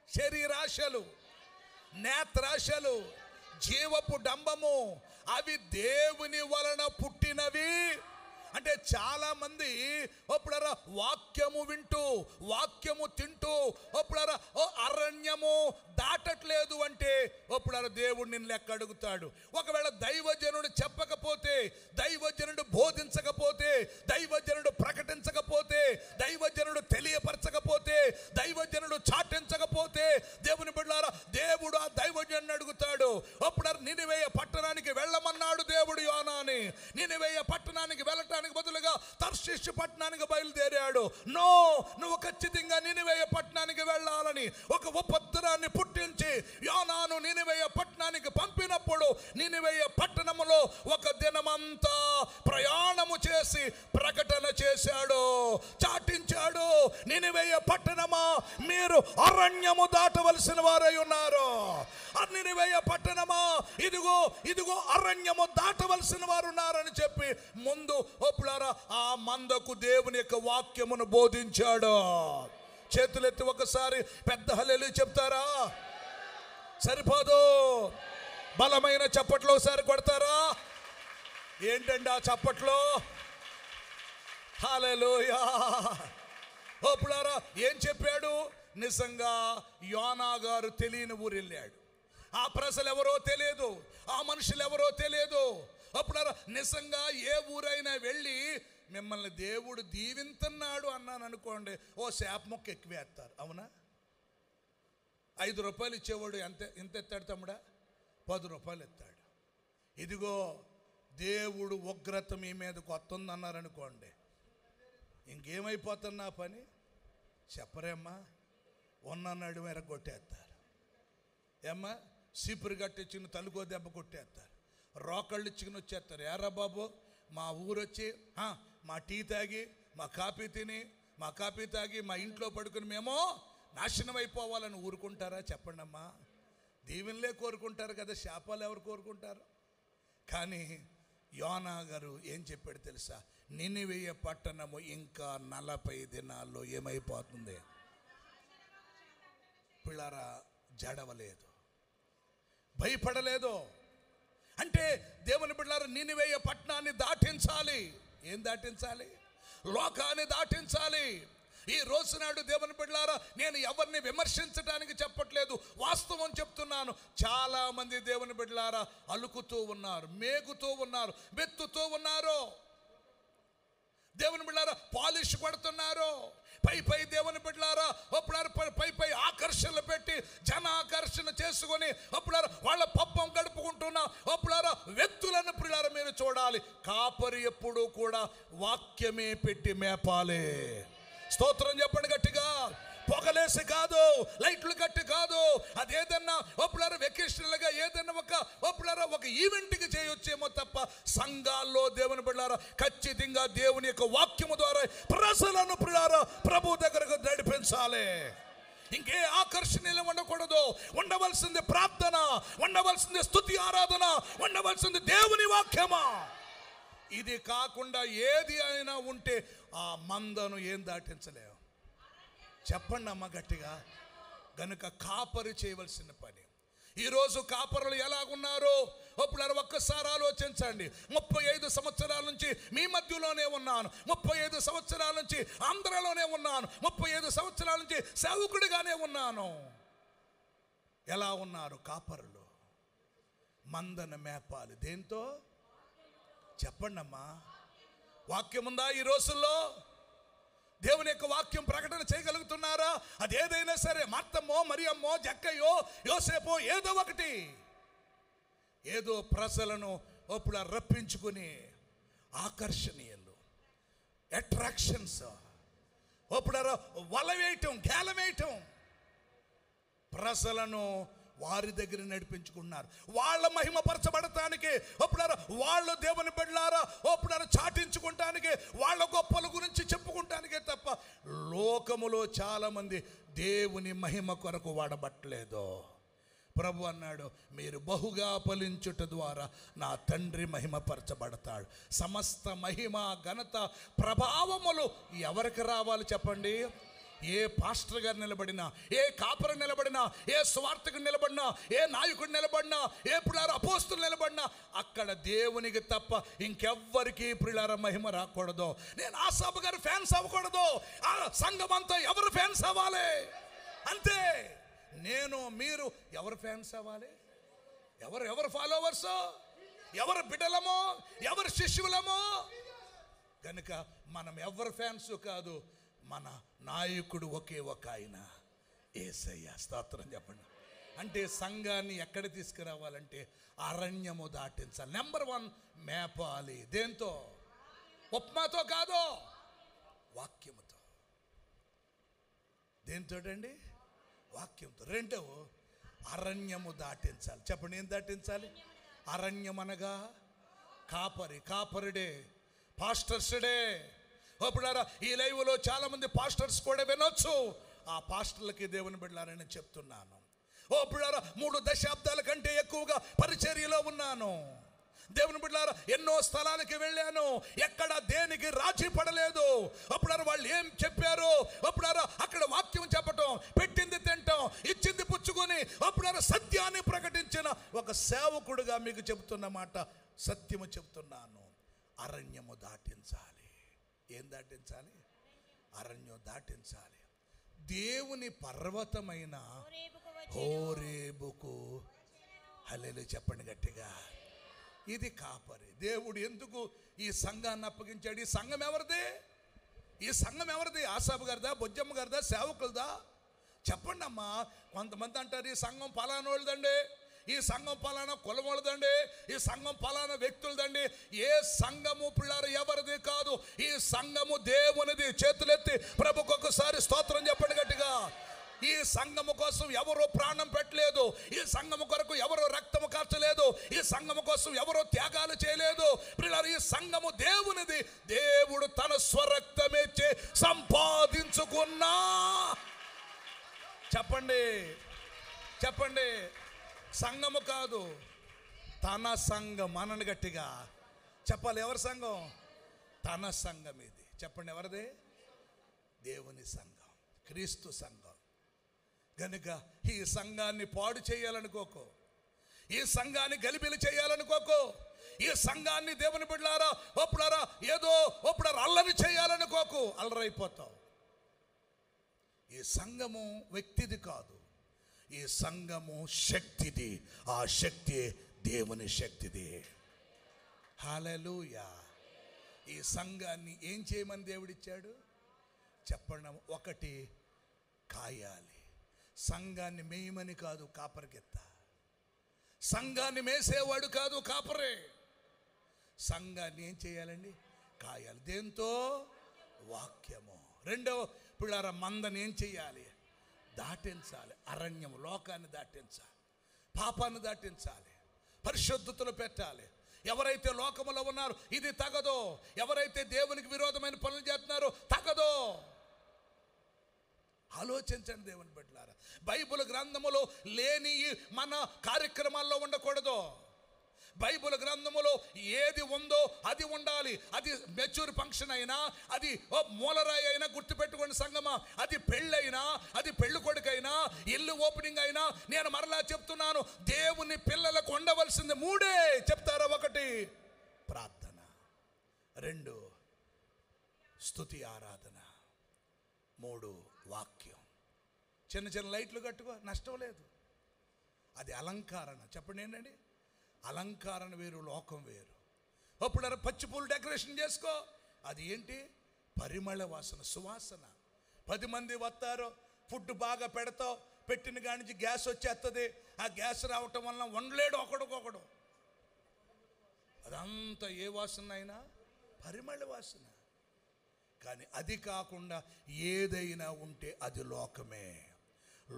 శరీరాశలు, నేత్రాశలు, జీవపు డంబము, అవి దేవుని వలన పుట్టినవి. అంటే చాలా మంది ఒప్పుడరా వాక్యము వింటూ, వాక్యము తింటూ ఒప్పుడరా అరణ్యము దాటట్లేదు అంటే ఒప్పుడరా దేవుడు నిన్ను లెక్క అడుగుతాడు. ఒకవేళ దైవజనుడు చెప్పకపోతే, దైవజనుడు బోధించకపోతే, దైవజనుడు ప్రకటించకపోతే, దైవజనుడు తెలియపరచకపోతే, దైవజనుడు చాటించకపోతే, దేవుని బిడ్డలారా, దేవుడు ఆ దైవజనుడిని అడుగుతాడు. అప్పుడు నినివే పట్టణానికి వెళ్ళమన్నాడు దేవుడు యోనాని. నినివే పట్టణానికి వెళ్ళటానికి బదులుగా తర్షీషు పట్టణానికి బయలుదేరాడు. నో, నువ్వు ఖచ్చితంగా నినివే పట్టణానికి వెళ్ళాలని ఒక ఉపద్రవాన్ని పుట్టించి యోనాను నినివే పట్టణానికి పంపినప్పుడు నినివే పట్టణములో ఒక దినమంతా ప్రయాణము చేసి ప్రకటన చేశాడు, చాటించాడు. నినివే పట్టణమా, మీరు అరణ్యము దాటవలసిన వారై ఉన్నారు. నినివే పట్టణమా, ఇదిగో అరణ్యము దాటవలసిన వారు ఉన్నారని చెప్పి ముందు ఒప్పులారా ఆ మందకు దేవుని యొక్క వాక్యమును బోధించాడు. చేతులెత్తి ఒకసారి పెద్ద హల్లెలూయా చెప్తారా? సరిపోదు, బలమైన చప్పట్లు ఒకసారి కొడతారా? ఏంటండి ఆ చప్పట్లో? హల్లెలూయా. ఒప్పులారా ఏం చెప్పాడు? నిజంగా యోనా గారు తెలియని ఊరు వెళ్ళాడు. ఆ ప్రజలు ఎవరో తెలియదు, ఆ మనుషులు ఎవరో తెలియదు. అప్పుడు నిజంగా ఏ ఊరైనా వెళ్ళి మిమ్మల్ని దేవుడు దీవింతున్నాడు అన్నాను అనుకోండి, ఓ శాప మొక్క ఎక్కువేస్తారు. అవునా? 5 రూపాయలు ఇచ్చేవాడు ఎంత ఎత్తాడు తమ్ముడా? 10 రూపాయలు ఎత్తాడు. ఇదిగో దేవుడు ఉగ్రత మీ మీదకు వస్తుంది అన్నారు అనుకోండి, ఇంకేమైపోతున్నా పని చెప్పరేమ్మా, ఉన్నన్నాడు మేర కొట్టేస్తారు. ఏమ్మా, సీపురు కట్టించిన తలుకో దెబ్బ కొట్టేస్తారు, రోకళ్ళు ఇచ్చుకుని వచ్చేస్తారు. ఏరా బాబు, మా ఊరు వచ్చి మా టీ తాగి, మా కాఫీ తిని, మా కాపీ తాగి మా ఇంట్లో పడుకుని మేము నాశనం అయిపోవాలని ఊరుకుంటారా? చెప్పండి అమ్మా. దీవెనలే కోరుకుంటారు కదా, శాపాలు ఎవరు కోరుకుంటారు? కానీ యోనా గారు ఏం చెప్పాడు తెలుసా? నినివెయ పట్టణము ఇంకా 40 దినాల్లో ఏమైపోతుంది? పిల్లరా, జడవలేదు, భయపడలేదు. అంటే దేవుని బిడ్డలారా, నినివెయ పట్టణాన్ని దాటించాలి. ఏం దాటించాలి? లోకాన్ని దాటించాలి. ఈ రోజు నాడు దేవుని బిడ్డలారా, నేను ఎవరిని విమర్శించడానికి చెప్పట్లేదు, వాస్తవం చెప్తున్నాను. చాలా మంది దేవుని బిడ్డలారా అలుకుతూ ఉన్నారు, మేగుతూ ఉన్నారు, బెత్తుతూ ఉన్నారు. దేవుని బిడ్డలారా పాలిష్ కొడుతున్నారు. పై దేవుని బిడ్డలారా పై ఆకర్షణలు పెట్టి జన ఆకర్షణ చేసుకొని వాళ్ళ పబ్బం గడుపుకుంటున్న వ్యక్తులను పిల్లారా మీరు చూడాలి. కాపరి ఎప్పుడు కూడా వాక్యమే పెట్టి మేపాలి. స్తోత్రం చెప్పండి గట్టిగా. పొగలేసి కాదు, లైట్లు కట్టి కాదు. అదేదన్నా వెకేషనల్గా ఏదన్నా ఒక ఈవెంట్కి చేయొచ్చేమో తప్ప సంఘాల్లో దేవుని బిడ్డలారా ఖచ్చితంగా దేవుని యొక్క వాక్యము ద్వారా ప్రజలను పిల్లారా ప్రభు దగ్గరకు నడిపించాలి. ఇంకే ఆకర్షణీయం ఉండకూడదు. ఉండవలసింది ప్రార్థన, ఉండవలసింది స్తుతి ఆరాధన, ఉండవలసింది దేవుని వాక్యమా. ఇది కాకుండా ఏది అయినా ఉంటే ఆ మందను ఏం దాటించలేవు. చెప్పండి అమ్మ గట్టిగా. గనుక కాపరి చేయవలసిన పని. ఈరోజు కాపరులు ఎలాగున్నారు? ఒక్కసారి ఆలోచించండి. 35 సంవత్సరాల నుంచి మీ మధ్యలోనే ఉన్నాను, 35 సంవత్సరాల నుంచి ఆంధ్రలోనే ఉన్నాను, 35 సంవత్సరాల నుంచి సేవకుడిగానే ఉన్నాను. ఎలా ఉన్నారు కాపరులు? మందను మేపాలి. దేంతో? చెప్పండి అమ్మా. వాక్యం ఉందా ఈ రోజుల్లో? దేవుని యొక్క వాక్యం ప్రకటన చేయగలుగుతున్నారా? అదేదైనా సరే, మార్తమ్మో, మరియమ్మో, జక్కయ్యో, యోసేపో, ఏదో ఒకటి, ఏదో ప్రజలను రప్పించుకుని ఆకర్షణీయులు, అట్రాక్షన్స్, వల వేయటం, గేలం వేయటం, ప్రజలను వారి దగ్గర నడిపించుకున్నారు. వాళ్ళ మహిమపరచబడటానికి, వాళ్ళు దేవుని బిడ్డలారా చాటించుకుంటానికి, వాళ్ళ గొప్పల గురించి చెప్పుకుంటానికే తప్ప లోకములో చాలా మంది దేవుని మహిమ కొరకు వాడబట్టలేదు. ప్రభు అన్నాడు, మీరు బహుగా ఫలించుట ద్వారా నా తండ్రి మహిమపరచబడతాడు. సమస్త మహిమ, ఘనత, ప్రభావములు ఎవరికి రావాలి చెప్పండి? ఏ పాస్టర్ గారు నిలబడినా, ఏ కాపరి నిలబడినా, ఏ స్వార్థకుడు నిలబడినా, ఏ నాయకుడు నిలబడినా, ఏ పిల్లార అపోస్తులు నిలబడినా అక్కడ దేవునికి తప్ప ఇంకెవ్వరికి పిల్లార మహిమ రాకూడదు. నేను ఆ సభ గారు ఫ్యాన్స్ అవ్వకూడదు. ఆ సంఘం అంతా ఎవరు ఫ్యాన్స్ అవ్వాలి అంతే. నేను మీరు ఎవరు ఫ్యాన్స్ అవ్వాలి? ఎవరు ఫాలోవర్స్, ఎవరు బిడ్డలమో, ఎవరు శిష్యులమో. కనుక మనం ఎవరు ఫ్యాన్స్ కాదు, మన నాయకుడు ఒకే ఒక ఆయన, యేసయ్య. స్తోత్రం చెప్పండి. అంటే సంఘాన్ని ఎక్కడ తీసుకురావాలంటే అరణ్యము దాటించాలి. నెంబర్ 1 మేపాలి. దేంతో? ఉప్మాతో కాదు, వాక్యముతో. దేంతో అండి? వాక్యంతో. 2 అరణ్యము దాటించాలి. చెప్పండి, ఏం దాటించాలి? అరణ్యం అనగా కాపరుడే, పాస్టర్స్డే. ఈ లైవ్లో చాలా మంది పాస్టర్స్ కూడా వినొచ్చు. ఆ పాస్టర్లకి దేవుని బిడ్డలారని చెప్తున్నాను. 3 దశాబ్దాల కంటే ఎక్కువగా పరిచర్యలో ఉన్నాను. దేవుని బిడ్డలారా ఎన్నో స్థలానికి వెళ్ళాను, ఎక్కడ దేనికి రాజీ పడలేదు. వాళ్ళు ఏం చెప్పారు? అక్కడ వాక్యం చెప్పటం, పెట్టింది తింటాం, ఇచ్చింది పుచ్చుకొని సత్యాన్ని ప్రకటించిన ఒక సేవకుడుగా మీకు చెబుతున్న మాట సత్యము చెప్తున్నాను. అరణ్యము దాటించాలి. ఏం దాటించాలి? అరణ్యం దాటించాలి. దేవుని పర్వతమైన హోరేబుకు హల్లెలూయా చెప్పండి గట్టిగా. ఇది కాపరి. దేవుడు ఎందుకు ఈ సంఘాన్ని అప్పగించాడు? ఈ సంఘం ఎవరిది? ఈ సంఘం ఎవరిది? ఆసాబు గారిదా, బొజ్జమ్మ గారిదా, సేవకులదా? చెప్పండి అమ్మా. కొంతమంది అంటారు ఈ సంఘం పలానోళ్ళదండి, ఈ సంఘం పలానా కులమోళ్ళదండి, ఈ సంఘం పలానా వ్యక్తులదండి. ఏ సంఘము పిల్లారు ఎవరిది కాదు, ఈ సంఘము దేవునిది. చేతులెత్తి ప్రభుకు ఒకసారి స్తోత్రం చెప్పండి గట్టిగా. ఈ సంఘము కోసం ఎవరో ప్రాణం పెట్టలేదు, ఈ సంఘము కొరకు ఎవరో రక్తము కార్చలేదు, ఈ సంఘము కోసం ఎవరో త్యాగాలు చేయలేదు. పిల్లలు, ఈ సంఘము దేవునిది. దేవుడు తన స్వరక్తమిచ్చి సంపాదించుకున్న ఉన్నా. చెప్పండి చెప్పండి, సంఘము కాదు, తన సంఘం. అనని గట్టిగా చెప్పాలి. ఎవరి సంఘం? తన సంఘం ఇది. చెప్పండి, ఎవరిది? దేవుని సంఘం, క్రీస్తు సంఘం. గనుక ఈ సంఘాన్ని పాడు చేయాలనుకోకో, ఈ సంఘాన్ని గలిబిలి చేయాలనుకోకో, ఈ సంఘాన్ని దేవుని బిడ్డలారా ఒప్పుడారా ఏదో ఒప్పుడారా అల్లరి చేయాలనుకోకు, అల్లరైపోతావు. ఈ సంఘము వ్యక్తిది కాదు, ఈ సంఘము శక్తిది. ఆ శక్తి దేవుని శక్తిది. హల్లెలూయా. ఈ సంఘాన్ని ఏం చేయమని దేవుడిచ్చాడు చెప్పండి. ఒకటి, కాయాలి. సంఘాన్ని మేయమని కాదు, కాపరికెత్త. సంఘాన్ని మేసేవాడు కాదు, కాపరే. సంఘాన్ని ఏం చేయాలండి? కాయాలి. దేంతో? వాక్యము. రెండవ పిల్లల మందని ఏం చేయాలి? దాటించాలి. అరణ్యం, లోకాన్ని దాటించాలి, పాపాన్ని దాటించాలి, పరిశుద్ధతలు పెట్టాలి. ఎవరైతే లోకములో ఉన్నారో ఇది తగదో, ఎవరైతే దేవునికి విరోధమైన పనులు చేస్తున్నారో తగదో. ఆలోచించండి దేవుని బిడ్డలారా. బైబిల్ గ్రంథములో లేని మన కార్యక్రమాల్లో ఉండకూడదు. బైబిల్ గ్రంథములో ఏది ఉందో అది ఉండాలి. అది మెచ్యూర్ ఫంక్షన్ అయినా, అది మూలరాయి అయినా, గుర్తుపెట్టుకోండి సంగమా, అది పెళ్ళైనా, అది పెళ్లి కొడుకైనా, ఇల్లు ఓపెనింగ్ అయినా, నేను మరలా చెప్తున్నాను, దేవుని పిల్లలకు ఉండవలసింది మూడే. చెప్తారా? ఒకటి, ప్రార్థన. రెండు, స్తుతి ఆరాధన. మూడు, వాక్యం. చిన్న చిన్న లైట్లు కట్టుకో, నష్టం లేదు. అది అలంకరణ. చెప్పండి ఏంటండి? అలంకరణ వేరు, లోకం వేరు. అప్పుడు పచ్చిపూలు డెకరేషన్ చేసుకో, అది ఏంటి? పరిమళ వాసన, సువాసన. 10 మంది వస్తారు, ఫుడ్ బాగా పెడతావు, పెట్టిన కాడి నుంచి గ్యాస్ వచ్చేస్తుంది. ఆ గ్యాస్ రావటం వలన వండలేడు ఒకడికొకడు. అదంతా ఏ వాసన అయినా పరిమళ వాసన. కానీ అది కాకుండా ఏదైనా ఉంటే అది లోకమే.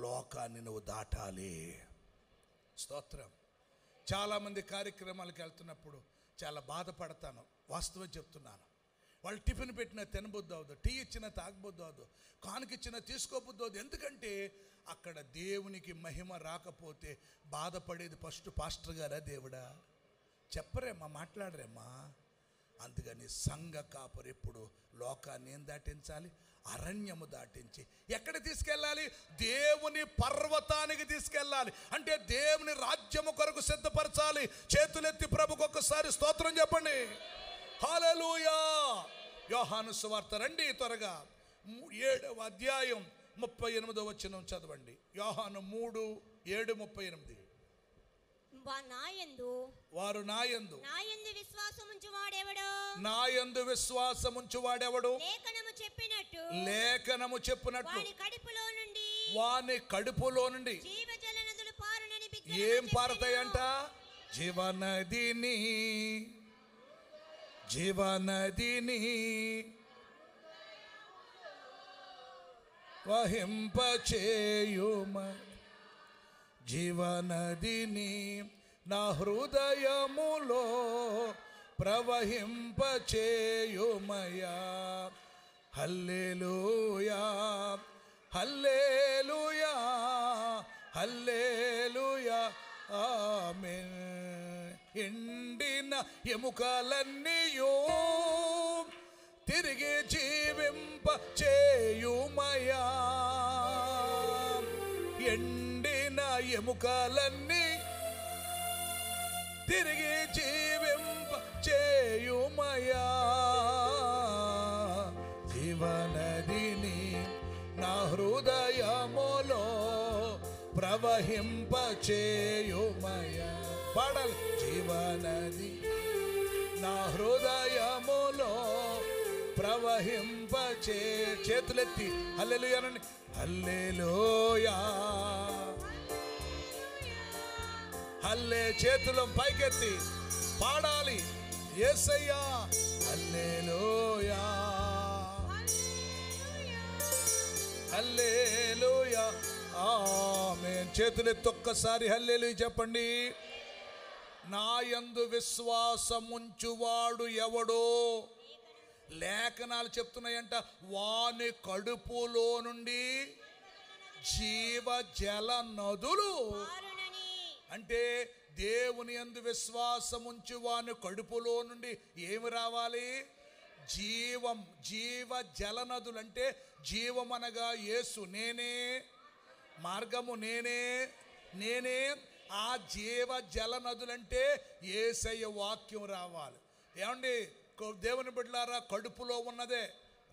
లోకాన్ని నువ్వు దాటాలి. స్తోత్రం. చాలామంది కార్యక్రమాలకు వెళ్తున్నప్పుడు చాలా బాధపడతాను, వాస్తవం చెప్తున్నాను. వాళ్ళు టిఫిన్ పెట్టినా తినబుద్ధి అవదు, టీ ఇచ్చినా తాగబుద్ధి అవదు, కానుకిచ్చినా తీసుకోబుద్ధి అవదు. ఎందుకంటే అక్కడ దేవునికి మహిమ రాకపోతే బాధపడేది ఫస్ట్ పాస్టర్ గారా, దేవుడా? చెప్పరేమ్మా, మాట్లాడరేమ్మా. అందుకని సంఘ కాపరి ఎప్పుడు లోకాన్ని ఏం దాటించాలి? అరణ్యము దాటించి ఎక్కడ తీసుకెళ్ళాలి? దేవుని పర్వతానికి తీసుకెళ్ళాలి. అంటే దేవుని రాజ్యము కొరకు సిద్ధపరచాలి. చేతులెత్తి ప్రభుకు ఒక్కసారి స్తోత్రం చెప్పండి. హల్లెలూయా. యోహాను సువార్త రండి త్వరగా, 7వ అధ్యాయం 38వ వచనం చదవండి. యోహాను 3:7-38. వారు నాయందు విశ్వాసముంచువాడెవడు లేఖనము చెప్పినట్లు వాని కడుపులో నుండి ఏం పారతాయంట? జీవనదిని వహింపచేయుమ. జీవనదిని నా హృదయములో ప్రవహింపచేయుమయా. హల్లెలూయా, హల్లెలూయా, హల్లెలూయా, ఆమేన్. ఎండిన ఎముకలన్నీయు తిరిగి జీవింప చేయుమయా. ఎండిన ఎముకలన్నీ తిరిగి జీవింప చేయుమయా. జీవనదిని నా హృదయములో ప్రవహింప చేయుమయా. పాడాలి. జీవనది నా హృదయములో ప్రవహింప చేతులెత్తి హల్లెలూయా అనండి. హల్లెలూయా, హల్లే. చేతులు పైకెత్తి పాడాలి. యేసయ్యా, హల్లెలూయా, హల్లెలూయా, ఆమేన్. చేతులెత్తి ఒక్కసారి హల్లెలూయా చెప్పండి. నా యందు విశ్వాసముంచువాడు ఎవడో లేఖనాలు చెప్తున్నాయంట, వాని కడుపులో నుండి జీవ జల నదులు. అంటే దేవుని యందు విశ్వాసం ఉంచి వాని కడుపులో నుండి ఏమి రావాలి? జీవం, జీవ జల నదులు. అంటే జీవం అనగా యేసు, నేనే మార్గము, నేనే ఆ జీవ జల నదులంటే యేసయ్య వాక్యం రావాలి. ఏమండి దేవుని బిడ్డలారా, కడుపులో ఉన్నదే,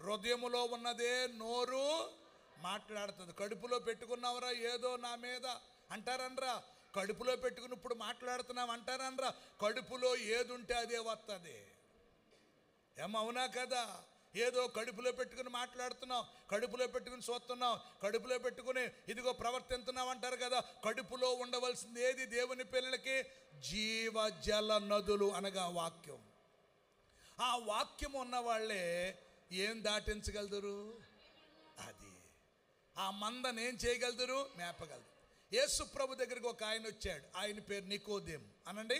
హృదయములో ఉన్నదే నోరు మాట్లాడుతుంది. కడుపులో పెట్టుకున్నావురా ఏదో నా మీద అంటారనరా, కడుపులో పెట్టుకుని ఇప్పుడు మాట్లాడుతున్నాం అంటారనరా. కడుపులో ఏది ఉంటే అదే వస్తుంది. ఏమవునా కదా? ఏదో కడుపులో పెట్టుకుని మాట్లాడుతున్నాం, కడుపులో పెట్టుకుని చూస్తున్నాం, కడుపులో పెట్టుకుని ఇదిగో ప్రవర్తిస్తున్నాం అంటారు కదా. కడుపులో ఉండవలసింది ఏది? దేవుని పిల్లలకి జీవ జల నదులు అనగా వాక్యం. ఆ వాక్యం ఉన్న వాళ్ళే ఏం దాటించగలుగుతారు? అది ఆ మందను ఏం చేయగలుగుతారు? మేపగలరు. యేసు ప్రభు దగ్గరికి ఒక ఆయన వచ్చాడు, ఆయన పేరు నికోదేము అనండి.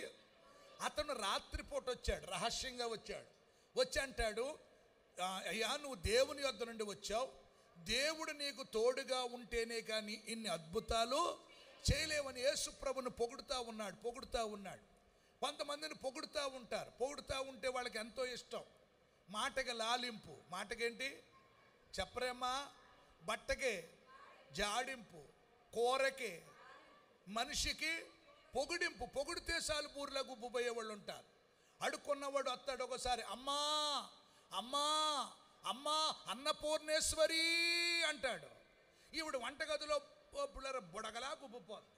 అతను రాత్రిపూట వచ్చాడు, రహస్యంగా వచ్చాడు. వచ్చి అంటాడు, అయ్యా నువ్వు దేవుని యొద్ద నుండి వచ్చావు, దేవుడు నీకు తోడుగా ఉంటేనే కానీ ఇన్ని అద్భుతాలు చేయలేవని యేసు ప్రభుని పొగుడుతూ ఉన్నాడు. కొంతమందిని పొగుడుతూ ఉంటారు, పొగుడుతూ ఉంటే వాళ్ళకి ఎంతో ఇష్టం. మాటకి లాలింపు, మాటకేంటి చెప్పరేమ్మా, బట్టకే జాడింపు, కూరకే, మనిషికి పొగిడింపు. పొగిడితే చాలు బూర్ల గుబ్బుపోయే వాళ్ళు ఉంటారు. అడుక్కున్నవాడు వస్తాడు ఒకసారి, అమ్మా అమ్మా అమ్మా అన్నపూర్ణేశ్వరి అంటాడు. ఈవిడ వంటగదిలో పిల్లల బుడగలా గుబ్బుపోద్ది.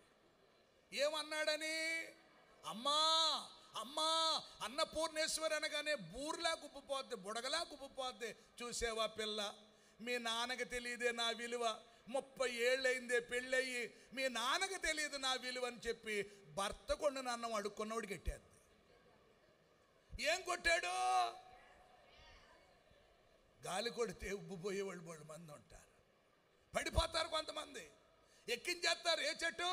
ఏమన్నాడని? అమ్మా అమ్మా అన్నపూర్ణేశ్వరి అనగానే బూర్లా గుబ్బుపోద్ది, బుడగలా గుబ్బుపోద్ది. చూసేవా పిల్ల, మీ నాన్నకి తెలియదే నా విలువ, 30 ఏళ్ళయిందే పెళ్ళయ్యి, మీ నాన్నకి తెలియదు నా విలువ అని చెప్పి భర్త కొండన అన్నం అడుక్కున్నవాడు కొట్టాడు. ఏం కొట్టాడు? గాలి కొడితే ఉబ్బుపోయేవాళ్ళు 3 మంది ఉంటారు. పడిపోతారు కొంతమంది, ఎక్కించేస్తారు. ఏ చెట్టు?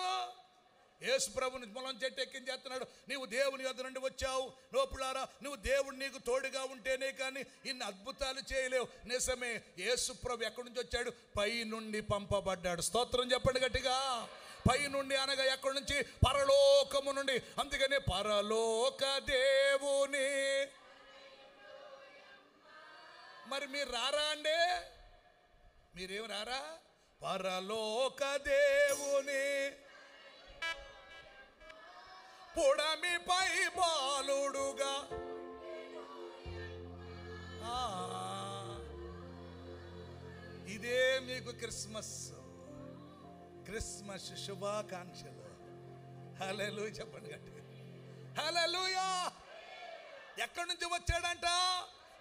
యేసు ప్రభుని పొలం చెట్టు ఎక్కించేస్తున్నాడు. నీవు దేవుని యొద్ద నుండి వచ్చావు, లోపులారా నువ్వు దేవుడు నీకు తోడుగా ఉంటేనే కానీ ఇన్ని అద్భుతాలు చేయలేవు. నిజమే, యేసు ప్రభు ఎక్కడి నుంచి వచ్చాడు? పై నుండి పంపబడ్డాడు. స్తోత్రం చెప్పండి గట్టిగా. పై నుండి అనగా ఎక్కడి నుంచి? పరలోకము నుండి. అందుకనే పరలోక దేవుని. మరి మీరు రారా అండి? మీరేం రారా? పరలోక దేవుని పుడమిపై బాలుడుగా. ఇదే మీకు క్రిస్మస్ శుభాకాంక్షలు. హల్లెలూయా చెప్పండి గట్టిగా. హల్లెలూయా. ఎక్కడి నుంచి వచ్చాడంట?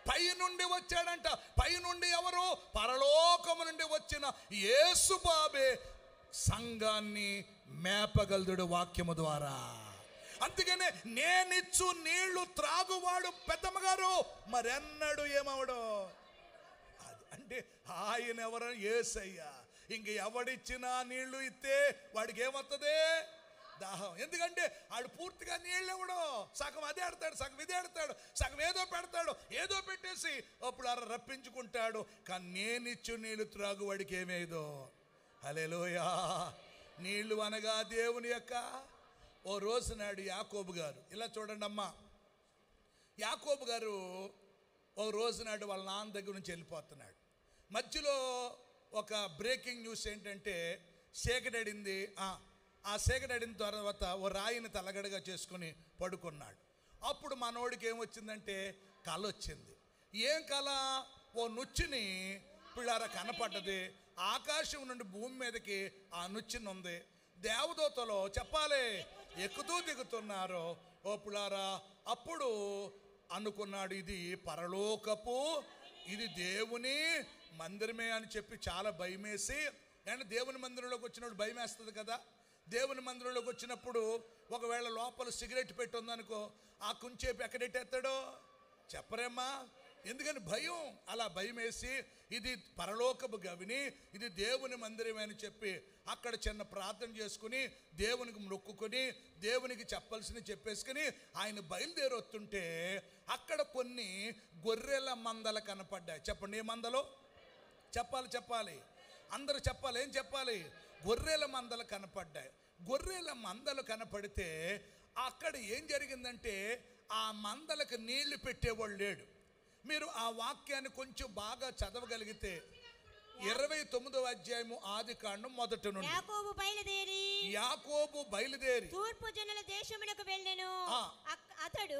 పై నుండి వచ్చాడంట. పై నుండి ఎవరు? పరలోకము నుండి వచ్చిన యేసు బాబే సంఘాన్ని మేపగలుడు వాక్యము ద్వారా. అందుకనే నేనిచ్చు నీళ్లు త్రాగువాడు పెద్దమ్మగారు మరెన్నడు ఏమవడు. అంటే ఆయన ఎవరు? యేసయ్య. ఇంక ఎవడిచ్చినా నీళ్లు ఇస్తే వాడికి ఏమవుతుంది? దాహం. ఎందుకంటే ఆడు పూర్తిగా నీళ్ళు ఇవ్వడు, సగం అదే ఆడతాడు, సగం ఇదే ఆడతాడు, సగం ఏదో పెడతాడు, ఏదో పెట్టేసి అప్పుడు అలా రప్పించుకుంటాడు. కానీ నేనిచ్చు నీళ్లు త్రాగు వాడికి ఏమేదో. హల్లెలూయా. నీళ్లు అనగా దేవుని యొక్క. ఓ రోజు నాడు యాకోబు గారు, ఇలా చూడండి అమ్మా, యాకోబు గారు ఓ రోజు నాడు వాళ్ళ నాన్న దగ్గర నుంచి వెళ్ళిపోతున్నాడు. మధ్యలో ఒక బ్రేకింగ్ న్యూస్ ఏంటంటే చీకటడింది. ఆ చీకటడిన తర్వాత ఓ రాయిని తలగడగా చేసుకుని పడుకున్నాడు. అప్పుడు మనోడికి ఏమొచ్చిందంటే కళ వచ్చింది. ఏం కళ? ఓ నుచ్చుని పిల్లార కనపడ్డది. ఆకాశం నుండి భూమి మీదకి ఆ నుచ్చుని ఉంది. దేవదూతలో చెప్పాలి ఎక్కుతూ దిగుతున్నారు. ఓ పిల్లారా, అప్పుడు అనుకున్నాడు ఇది పరలోకపు, ఇది దేవుని మందిరమే అని చెప్పి చాలా భయమేసి. అంటే దేవుని మందిరంలోకి వచ్చినప్పుడు భయం వేస్తుంది కదా. దేవుని మందిరంలోకి వచ్చినప్పుడు ఒకవేళ లోపల సిగరెట్ పెట్టి ఉందనుకో, ఆ కుంచేపు ఎక్కడెట్టేస్తాడో చెప్పరేమ్మా? ఎందుకని భయం. అలా భయం వేసి ఇది పరలోకపు గవిని, ఇది దేవుని మందిరం అని చెప్పి అక్కడ చిన్న ప్రార్థన చేసుకుని దేవునికి మొక్కుకొని దేవునికి చెప్పాల్సినవి చెప్పేసుకుని ఆయన బయలుదేరి వస్తుంటే అక్కడ కొన్ని గొర్రెల మందలు కనపడ్డాయి. చెప్పండి, ఏ మందలు? చెప్పాలి అందరూ చెప్పాలి. ఏం చెప్పాలి? గొర్రెల మందలు కనపడ్డాయి. గొర్రెల మందలు కనపడితే అక్కడ ఏం జరిగిందంటే ఆ మందలకు నీళ్లు పెట్టేవాళ్ళు లేడు. మీరు ఆ వాక్యాన్ని కొంచెం బాగా చదవగలిగితే 29వ అధ్యాయము ఆదికాండం మొదటి నుండి. యాకోబు బయలుదేరి తూర్పు జనుల దేశమునకు వెళ్ళెను. అతడు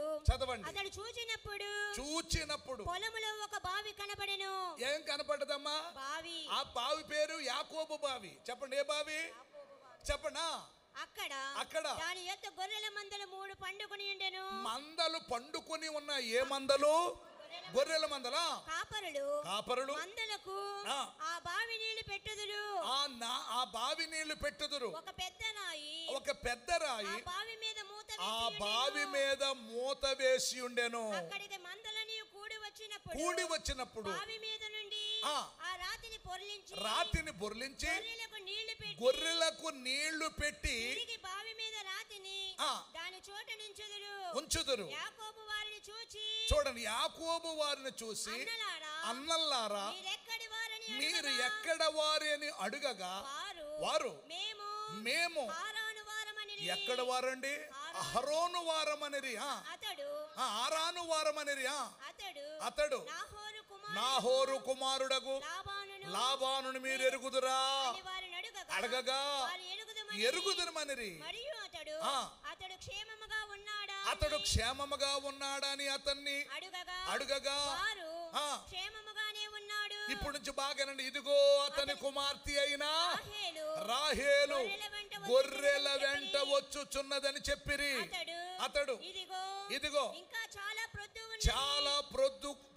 చూచినప్పుడు పొలములో ఒక బావి కనబడెను. ఏం కనపడదమ్మా? బావి. ఆ బావి పేరు యాకోబు బావి. చెప్పండి, ఏ బావి? చెప్పండి. అక్కడ దాని యొక్క గొర్రెల మందలు 3 పండుకొని ఉండెను. మందలు పండుకొని ఉన్న ఏ మందలు? గొర్రెల మందలా? కాపరులు మందలకు ఆ బావి నీళ్లు పెట్టుదురు. ఆ బావి నీళ్లు పెట్టుదురు. ఒక పెద్ద రాయి ఆ బావి మీద మూత వేసి ఉండెను. అక్కడికి మందలని కూడి వచ్చినప్పుడు బావి మీద నుండి ఆ రాతిని పొర్లించి గొర్రెలకు నీళ్లు పెట్టి బావి మీద రాతిని దాని చోట ఉంచుదురు. యాకోబు వారిని చూచి, చూడండి, యాకోబు వారిని చూసి అన్నల్లారా మీరు ఎక్కడ వారి అని అడుగగా వారు మేము ఎక్కడ వారండి? అహరోను వారమనిరి. ఆరాను వారమనిరి. అతడు నాహోరు కుమారుడగు లాబానుని మీరు ఎరుగుదురా అడగగా ఎరుగుదురమనిరి. అతడు క్షేమముగా ఉన్నాడని అతన్ని అడుగగా ఇప్పుడు నుంచి బాగానండి. ఇదిగో అతని కుమార్తె అయినా రాహేలు గొర్రెల వెంట వచ్చుచున్నదని చెప్పిరి. అతడు ఇదిగో చాలా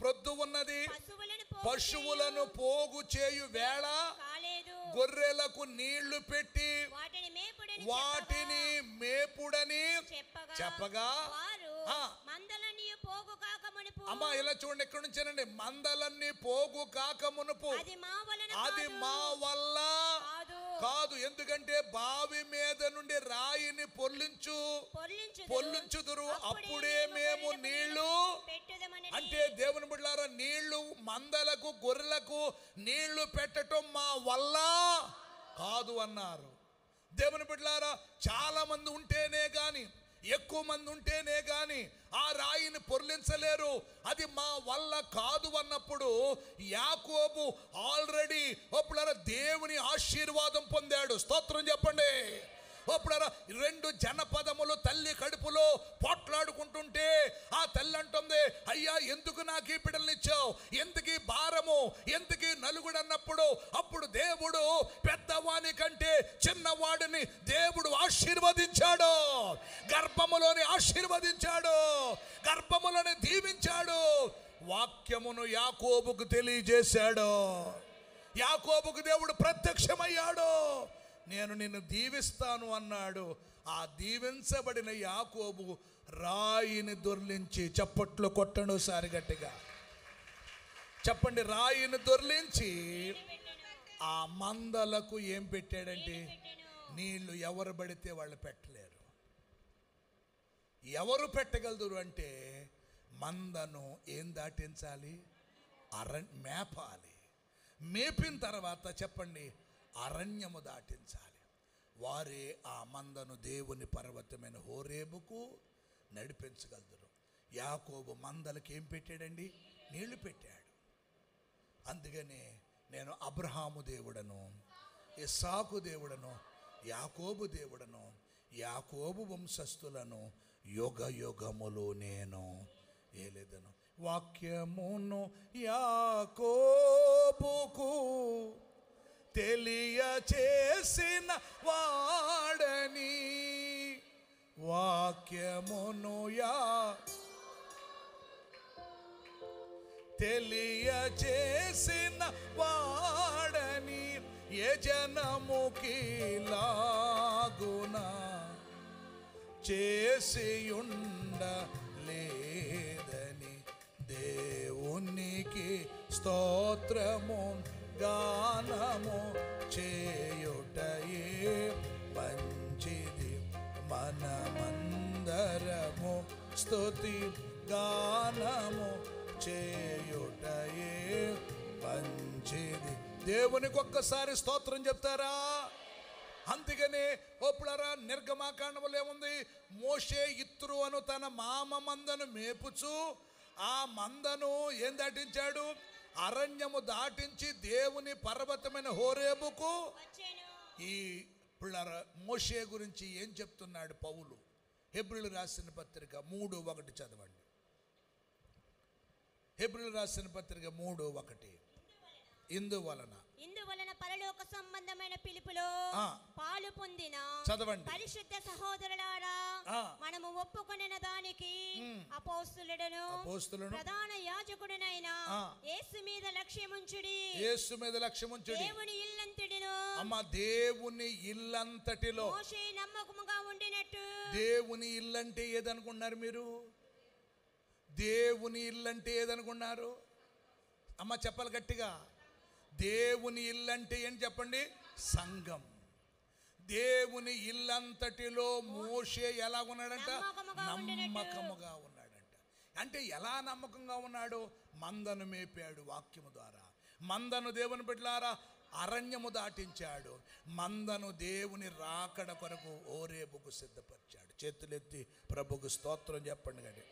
ప్రొద్దు ఉన్నది, పశువులను పోగు చేయు వేళ గొర్రెలకు నీళ్లు పెట్టి వాటిని మేపుడని చెప్పగా అమ్మా ఇలా చూడండి, ఎక్కడి నుంచేనండి? మందలన్నీ పోగు కాక మునుపు అది మా వల్ల కాదు. ఎందుకంటే బావి మీద నుండి రాయిని పొర్లించుదురు, అప్పుడే మేము నీళ్లు. అంటే దేవుని బిడ్డలారా, నీళ్లు మందలకు గొర్రెలకు నీళ్లు పెట్టడం మా వల్ల కాదు అన్నారు. దేవుని బిడ్డలారా, చాలా మంది ఉంటేనే గాని, ఎక్కువ మంది ఉంటేనే గాని ఆ రాయిని పొర్లించలేరు. అది మా వల్ల కాదు అన్నప్పుడు యాకోబు ఆల్రెడీ అప్పుడు దేవుని ఆశీర్వాదం పొందాడు. స్తోత్రం చెప్పండి. అప్పుడు 2 జనపదములు తల్లి కడుపులో పోట్లాడుకుంటుంటే ఆ తల్లి అంటుంది, అయ్యా ఎందుకు నాకు ఈ బిడ్డలనిచ్చావు, ఎందుకు ఈ భారము, ఎందుకు ఈ నలుగుడు అన్నప్పుడు అప్పుడు దేవుడు పెద్దవాని కంటే చిన్నవాడిని దేవుడు ఆశీర్వదించాడు. గర్భములోని ఆశీర్వదించాడు, గర్భములోని దీవించాడు. వాక్యమును యాకోబుకు తెలియజేశాడు. యాకోబుకు దేవుడు ప్రత్యక్షమయ్యాడు. నేను నిన్ను దీవిస్తాను అన్నాడు. ఆ దీవించబడిన యాకోబు రాయిని దొర్లించి, చప్పట్లు కొట్టండి ఒకసారి గట్టిగా చెప్పండి, రాయిని దొర్లించి ఆ మందలకు ఏం పెట్టాడంటే నీళ్లు. ఎవరు పడితే వాళ్ళు పెట్టలేరు. ఎవరు పెట్టగలరు అంటే మందను ఏం దాటించాలి? మేపాలి. మేపిన తర్వాత చెప్పండి అరణ్యము దాటించాలి. వారే ఆ మందను దేవుని పర్వతమైన హోరేబుకు నడిపించగలరు. యాకోబు మందలకు ఏం పెట్టాడండి? నీళ్లు పెట్టాడు. అందుకనే నేను అబ్రహాము దేవుడను, ఇస్సాకు దేవుడను, యాకోబు దేవుడను, యాకోబు వంశస్థులను యుగ యుగములు నేను ఏలేదను. వాక్యమును యాకోబుకు తెలియచేసిన వాడని, వాక్యమును తెలియచేసిన వాడని ఏ జనముకి లాగున చేసియుండ లేదని దేవుని స్తోత్రము గానము చేయుటయే మంచిది. మనమందరము స్తుతి గానము చేయుటయే మంచిది. దేవునికి ఒక్కసారి స్తోత్రం చెప్తారా? అందుకనే ఓపులరా నిర్గమాకాండములో ఏముంది? మోషే ఇత్రు అను తన మామ మందను మేపుచు ఆ మందను ఏం దాటించాడు? అరణ్యము దాటించి దేవుని పర్వతమైన హోరేబుకు. ఈ పిల్లర మోషే గురించి ఏం చెప్తున్నాడు పౌలు? హెబ్రీయులకు రాసిన పత్రిక 3:1 చదవండి. హెబ్రీయులకు రాసిన పత్రిక 3:1. ఇందువలన పరలోక సంబంధమైన పిలుపులో పాలు పొందిన చదవండి. పరిశుద్ధ సహోదరులారా, మనము ఒప్పుకొనిన దానికి అపోస్తలులను ప్రధాన యాజకుడునైన యేసు మీద లక్ష్యముంచుడి. యేసు మీద లక్ష్యముంచుడి. దేవుని ఇల్లంతటిలో అమ్మ, దేవుని ఇల్లంతటిలో మోషే నమ్మకముగా ఉండినట్టు. దేవుని ఇల్లంటే ఏదనుకున్నారు మీరు? దేవుని ఇల్లంటే ఏదనుకున్నారు? అమ్మ చెప్పాలి గట్టిగా. దేవుని ఇల్లంటే ఏంటి చెప్పండి? సంఘం. దేవుని ఇల్లంతటిలో మోషే ఎలా ఉన్నాడంట? నమ్మకముగా ఉన్నాడంట. అంటే ఎలా నమ్మకంగా ఉన్నాడు? మందను మేపాడు వాక్యము ద్వారా. మందను దేవుని బిడ్డలారా అరణ్యము దాటించాడు. మందను దేవుని రాకడ కొరకు హోరేబుకు సిద్ధపరిచాడు. చేతులెత్తి ప్రభుకు స్తోత్రం చెప్పండి. కానీ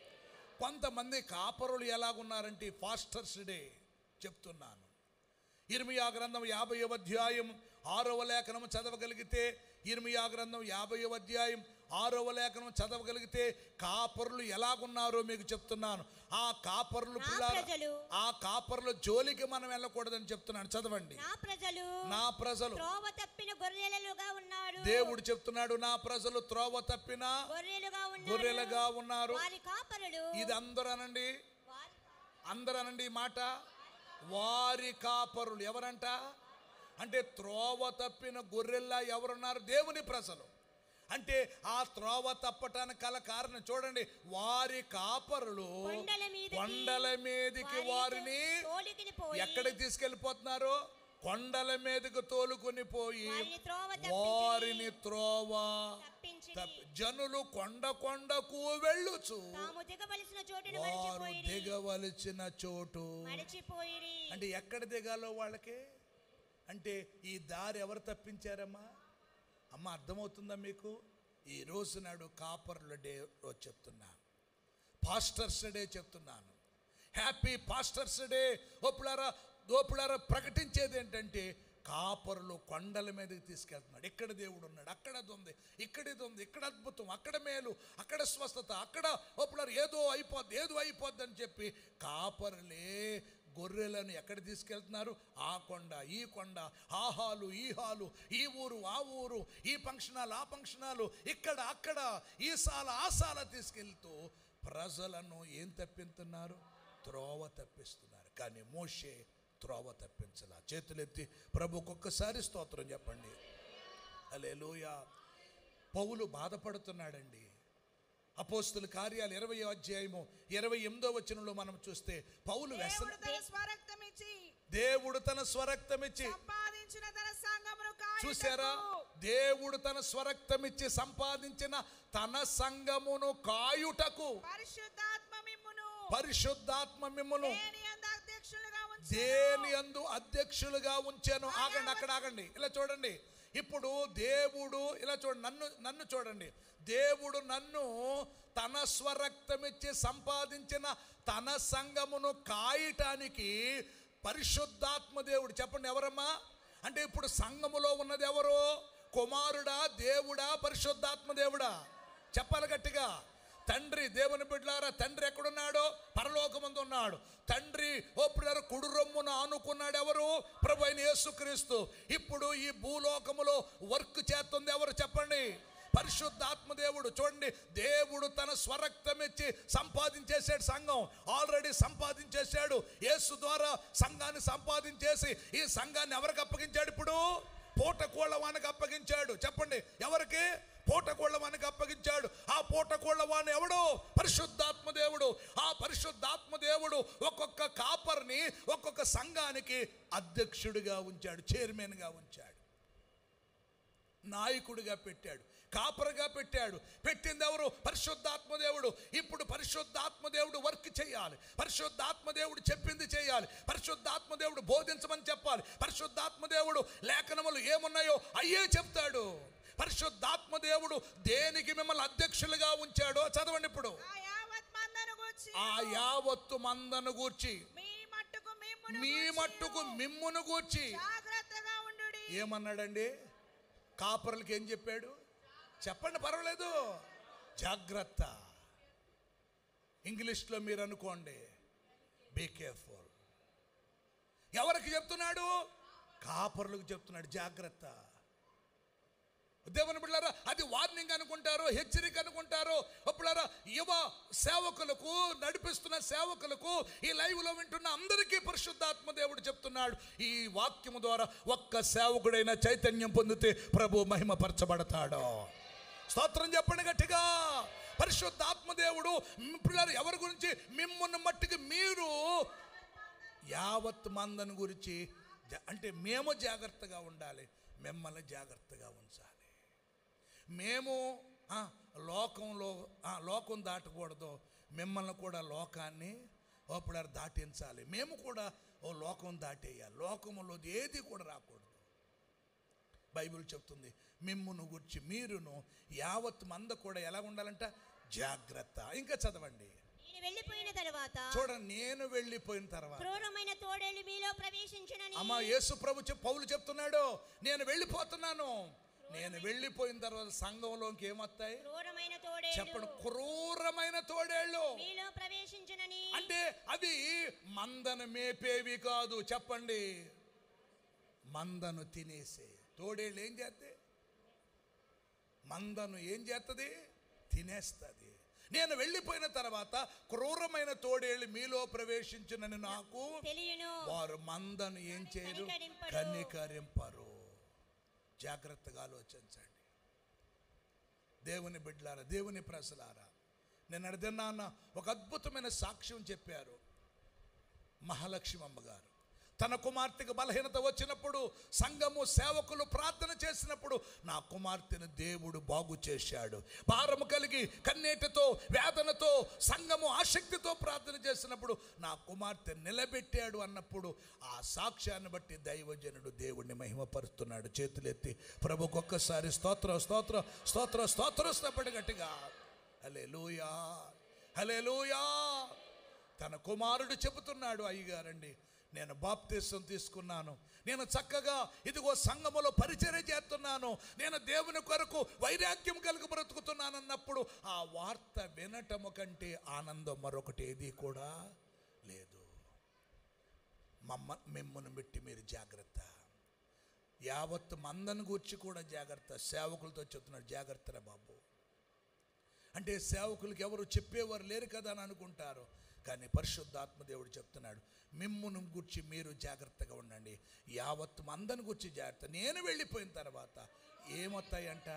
కొంతమంది కాపరులు ఎలాగున్నారంటే ఫాస్టర్స్ డే చెప్తున్నాను. ఇర్మియా గ్రంథం 50వ అధ్యాయం 6వ లేఖనం చదవగలిగితే, ఇర్మియా గ్రంథం 50వ అధ్యాయం 6వ లేఖనం చదవగలిగితే కాపరులు ఎలాగున్నారో మీకు చెప్తున్నాను. ఆ కాపరులు ఆ కాపరుల జోలికి మనం వెళ్ళకూడదని చెప్తున్నాను. చదవండి. నా ప్రజలు త్రోవ తప్పిన గొర్రెలుగా ఉన్నారు. దేవుడు చెప్తున్నాడు, నా ప్రజలు త్రోవ తప్పిన గొర్రెలుగా ఉన్నారు. ఇది అందరూ అనండి, అందరూ అనండి ఈ మాట. వారి కాపరులు ఎవరంట? అంటే త్రోవ తప్పిన గొర్రెల్లా ఎవరున్నారు? దేవుని ప్రజలు. అంటే ఆ త్రోవ తప్పటానికి కల కారణం చూడండి. వారి కాపరులు కొండల మీదకి వారిని ఎక్కడికి తీసుకెళ్ళిపోతున్నారు? కొండల మీదకి తోలుకొని పోయి వారిని త్రోవ జనులు కొండకు వెళ్ళుచు వారు దిగవలసిన చోటు. అంటే ఎక్కడ దిగాలో వాళ్ళకి? అంటే ఈ దారి ఎవరు తప్పించారమ్మా? అమ్మ అర్థమవుతుందా మీకు? ఈ రోజు నాడు కాపర్ల డే రోజు చెప్తున్నాను, పాస్టర్స్ డే చెప్తున్నాను. Happy pastors day. ఓపులారా ప్రకటించేది ఏంటంటే కాపరులు కొండల మీదకి తీసుకెళ్తున్నాడు. ఇక్కడ దేవుడు ఉన్నాడు, అక్కడ అది ఉంది, ఇక్కడ ఇది ఉంది, ఇక్కడ అద్భుతం, అక్కడ మేలు, అక్కడ స్వస్థత, అక్కడ ఓపులారు ఏదో అయిపోద్ది అని చెప్పి కాపరులే గొర్రెలను ఎక్కడ తీసుకెళ్తున్నారు? ఆ కొండ, ఈ కొండ, ఆ హాలు, ఈ హాలు, ఈ ఊరు, ఆ ఊరు, ఈ ఫంక్షనాలు, ఆ ఫంక్షనాలు, ఇక్కడ అక్కడ, ఈ సాల ఆ సాల తీసుకెళ్తూ ప్రజలను ఏం తప్పిస్తున్నారు? త్రోవ తప్పిస్తున్నారు. కానీ మోషే త్రోవ తప్పించలా. చేతులెత్తి ప్రభుకు ఒక్కసారి స్తోత్రం చెప్పండి. హల్లెలూయా. పౌలు బాధపడుతున్నాడండి. అపోస్తుల కార్యాలు 20వ అధ్యాయము 28వ వచనంలో మనం చూస్తే పౌలు దేవుడు తన స్వరక్తమిచ్చి చూసారా? దేవుడు తన స్వరక్తమిచ్చి సంపాదించిన తన సంఘమును కాయుటకు పరిశుద్ధాత్మ మిమ్మును దేని యందు అధ్యక్షులుగా ఉంచాను. ఆగండి. ఇలా చూడండి. ఇప్పుడు దేవుడు ఇలా చూడండి, నన్ను చూడండి. దేవుడు నన్ను తన స్వరక్తమిచ్చి సంపాదించిన తన సంఘమును కాయటానికి పరిశుద్ధాత్మ దేవుడు. చెప్పండి ఎవరమ్మా? అంటే ఇప్పుడు సంఘములో ఉన్నది ఎవరు? కుమారుడా, దేవుడా, పరిశుద్ధాత్మ దేవుడా? చెప్పాలి గట్టిగా. తండ్రి, దేవుని బిడ్డలారా, తండ్రి ఎక్కడున్నాడో? పరలోకమందు ఉన్నాడు. తండ్రి ఓపుడారు కుడి రొమ్మున ఆనుకున్నాడు ఎవరు? ప్రభు అయిన యేసుక్రీస్తు. ఇప్పుడు ఈ భూలోకములో వర్క్ చేస్తుంది ఎవరు? చెప్పండి. పరిశుద్ధాత్మ దేవుడు. చూడండి, దేవుడు తన స్వరక్తమిచ్చి సంపాదించేసాడు. సంఘం ఆల్రెడీ సంపాదించేశాడు. యేసు ద్వారా సంఘాన్ని సంపాదించేసి ఈ సంఘాన్ని ఎవరికి అప్పగించాడు? ఇప్పుడు పూట కోళ్ళవానికి అప్పగించాడు. చెప్పండి ఎవరికి? పూటకోళ్ళవానికి అప్పగించాడు. ఆ పూటకోళ్ళవాణి ఎవడు? పరిశుద్ధాత్మ దేవుడు. ఆ పరిశుద్ధాత్మ దేవుడు ఒక్కొక్క కాపర్ని ఒక్కొక్క సంఘానికి అధ్యక్షుడిగా ఉంచాడు, చైర్మన్గా ఉంచాడు, నాయకుడిగా పెట్టాడు, కాపరిగా పెట్టాడు. పెట్టింది ఎవరు? పరిశుద్ధాత్మ దేవుడు. ఇప్పుడు పరిశుద్ధాత్మ దేవుడు వర్క్ చేయాలి, పరిశుద్ధాత్మ దేవుడు చెప్పింది చేయాలి, పరిశుద్ధాత్మ దేవుడు బోధించమని చెప్పాలి, పరిశుద్ధాత్మ దేవుడు లేఖనములు ఏమున్నాయో అయ్యే చెప్తాడు. పరిశుద్ధాత్మ దేవుడు దేనికి మిమ్మల్ని అధ్యక్షులుగా ఉంచాడో చదవండి. ఇప్పుడు ఆ యావత్తు మందను గూర్చి, మీ మట్టుకు మిమ్మును గూర్చి ఏమన్నాడండి? కాపరులకి ఏం చెప్పాడు? చెప్పండి, పర్వాలేదు. జాగ్రత్త. ఇంగ్లీష్లో మీరు అనుకోండి, బీ కేర్ఫుల్. ఎవరికి చెప్తున్నాడు? కాపరులకు చెప్తున్నాడు, జాగ్రత్త. దేవుని బిడ్డలారా, అది వార్నింగ్ అనుకుంటారు, హెచ్చరిక అనుకుంటారు. అప్పుడారా యువ సేవకులకు, నడిపిస్తున్న సేవకులకు, ఈ లైవ్లో వింటున్న అందరికీ పరిశుద్ధాత్మ దేవుడు చెప్తున్నాడు, ఈ వాక్యము ద్వారా ఒక్క సేవకుడైన చైతన్యం పొందితే ప్రభు మహిమపరచబడతాడు. స్తోత్రం చెప్పండి గట్టిగా. పరిశుద్ధాత్మ దేవుడు పిల్లలు ఎవరి గురించి? మిమ్మల్ని మట్టికి మీరు యావత్ మందను గురించి, అంటే మేము జాగ్రత్తగా ఉండాలి, మిమ్మల్ని జాగ్రత్తగా ఉంచాలి. మేము లోకం దాటకూడదు, మిమ్మల్ని కూడా లోకాన్ని అప్పుడు దాటించాలి. మేము కూడా ఓ లోకం దాటేయాలి, లోకములో ఏది కూడా రాకూడదు. బైబిల్ చెప్తుంది, మిమ్మును గుర్చి మీరును యావత్ మంద కూడా ఎలా ఉండాలంట? జాగ్రత్త. ఇంకా చదవండి. వెళ్ళిపోయిన తర్వాత చూడండి, నేను వెళ్ళిపోయిన తర్వాత క్రూరమైన తోడేళ్ళు మీలో ప్రవేశించునని. అమ్మా, యేసు ప్రభు పౌలు చెప్తున్నాడు, నేను వెళ్ళిపోతున్నాను. నేను వెళ్ళిపోయిన తర్వాత సంఘంలోకి ఏమొస్తాయి? క్రూరమైన తోడేళ్ళు. చెప్పండి, క్రూరమైన తోడేళ్ళు మీలో ప్రవేశించునని. అంటే అవి మందను మేపేవి కాదు. చెప్పండి, మందను తినేసే తోడేళ్ళు ఏం చేస్తాయి? మందను ఏం చేస్తుంది? తినేస్తుంది. నేను వెళ్ళిపోయిన తర్వాత క్రూరమైన తోడేళ్ళు మీలో ప్రవేశించునని నాకు తెలియను. వారు మందను ఏం చేయరు? కనికరింపరు. జాగ్రత్తగా ఆలోచించండి దేవుని బిడ్డలారా, దేవుని ప్రజలారా. నేను అడిగినాన్న ఒక అద్భుతమైన సాక్ష్యం చెప్పారు మహాలక్ష్మి అమ్మగారు. తన కుమార్తెకు బలహీనత వచ్చినప్పుడు, సంఘము సేవకులు ప్రార్థన చేసినప్పుడు, నా కుమార్తెను దేవుడు బాగు చేశాడు. భారము కలిగి కన్నీటితో, వేదనతో, సంఘము ఆసక్తితో ప్రార్థన చేసినప్పుడు నా కుమార్తె నిలబెట్టాడు అన్నప్పుడు ఆ సాక్ష్యాన్ని బట్టి దైవజనుడు దేవుడిని మహిమపరుస్తున్నాడు. చేతులెత్తి ప్రభుకు ఒక్కసారి స్తోత్రం స్తోత్రం స్తోత్రం స్తోత్రం స్తపడి గట్టిగా హల్లెలూయా హల్లెలూయా. తన కుమారుడు చెబుతున్నాడు, అయ్యగారండి, నేను బాప్తిసం తీసుకున్నాను, నేను చక్కగా ఇదిగో సంఘములో పరిచర్య చేస్తున్నాను, నేను దేవుని కొరకు వైరాగ్యం కలిగి బ్రతుకుతున్నాను అన్నప్పుడు ఆ వార్త వినటము కంటే ఆనందం మరొకటి ఏది కూడా లేదు. మిమ్మల్ని పెట్టి మీరు జాగ్రత్త. యావత్ మందను గూర్చి కూడా జాగ్రత్త. సేవకులతో చెప్తున్నాడు, జాగ్రత్తరా బాబు. అంటే సేవకులకి ఎవరు చెప్పేవారు లేరు కదా అని అనుకుంటారు, కానీ పరిశుద్ధాత్మ దేవుడు చెప్తున్నాడు, మిమ్మును గుర్చి మీరు జాగ్రత్తగా ఉండండి. యావత్ మందను గుర్చి జాగ్రత్త. నేను వెళ్ళిపోయిన తర్వాత ఏమొస్తాయంట?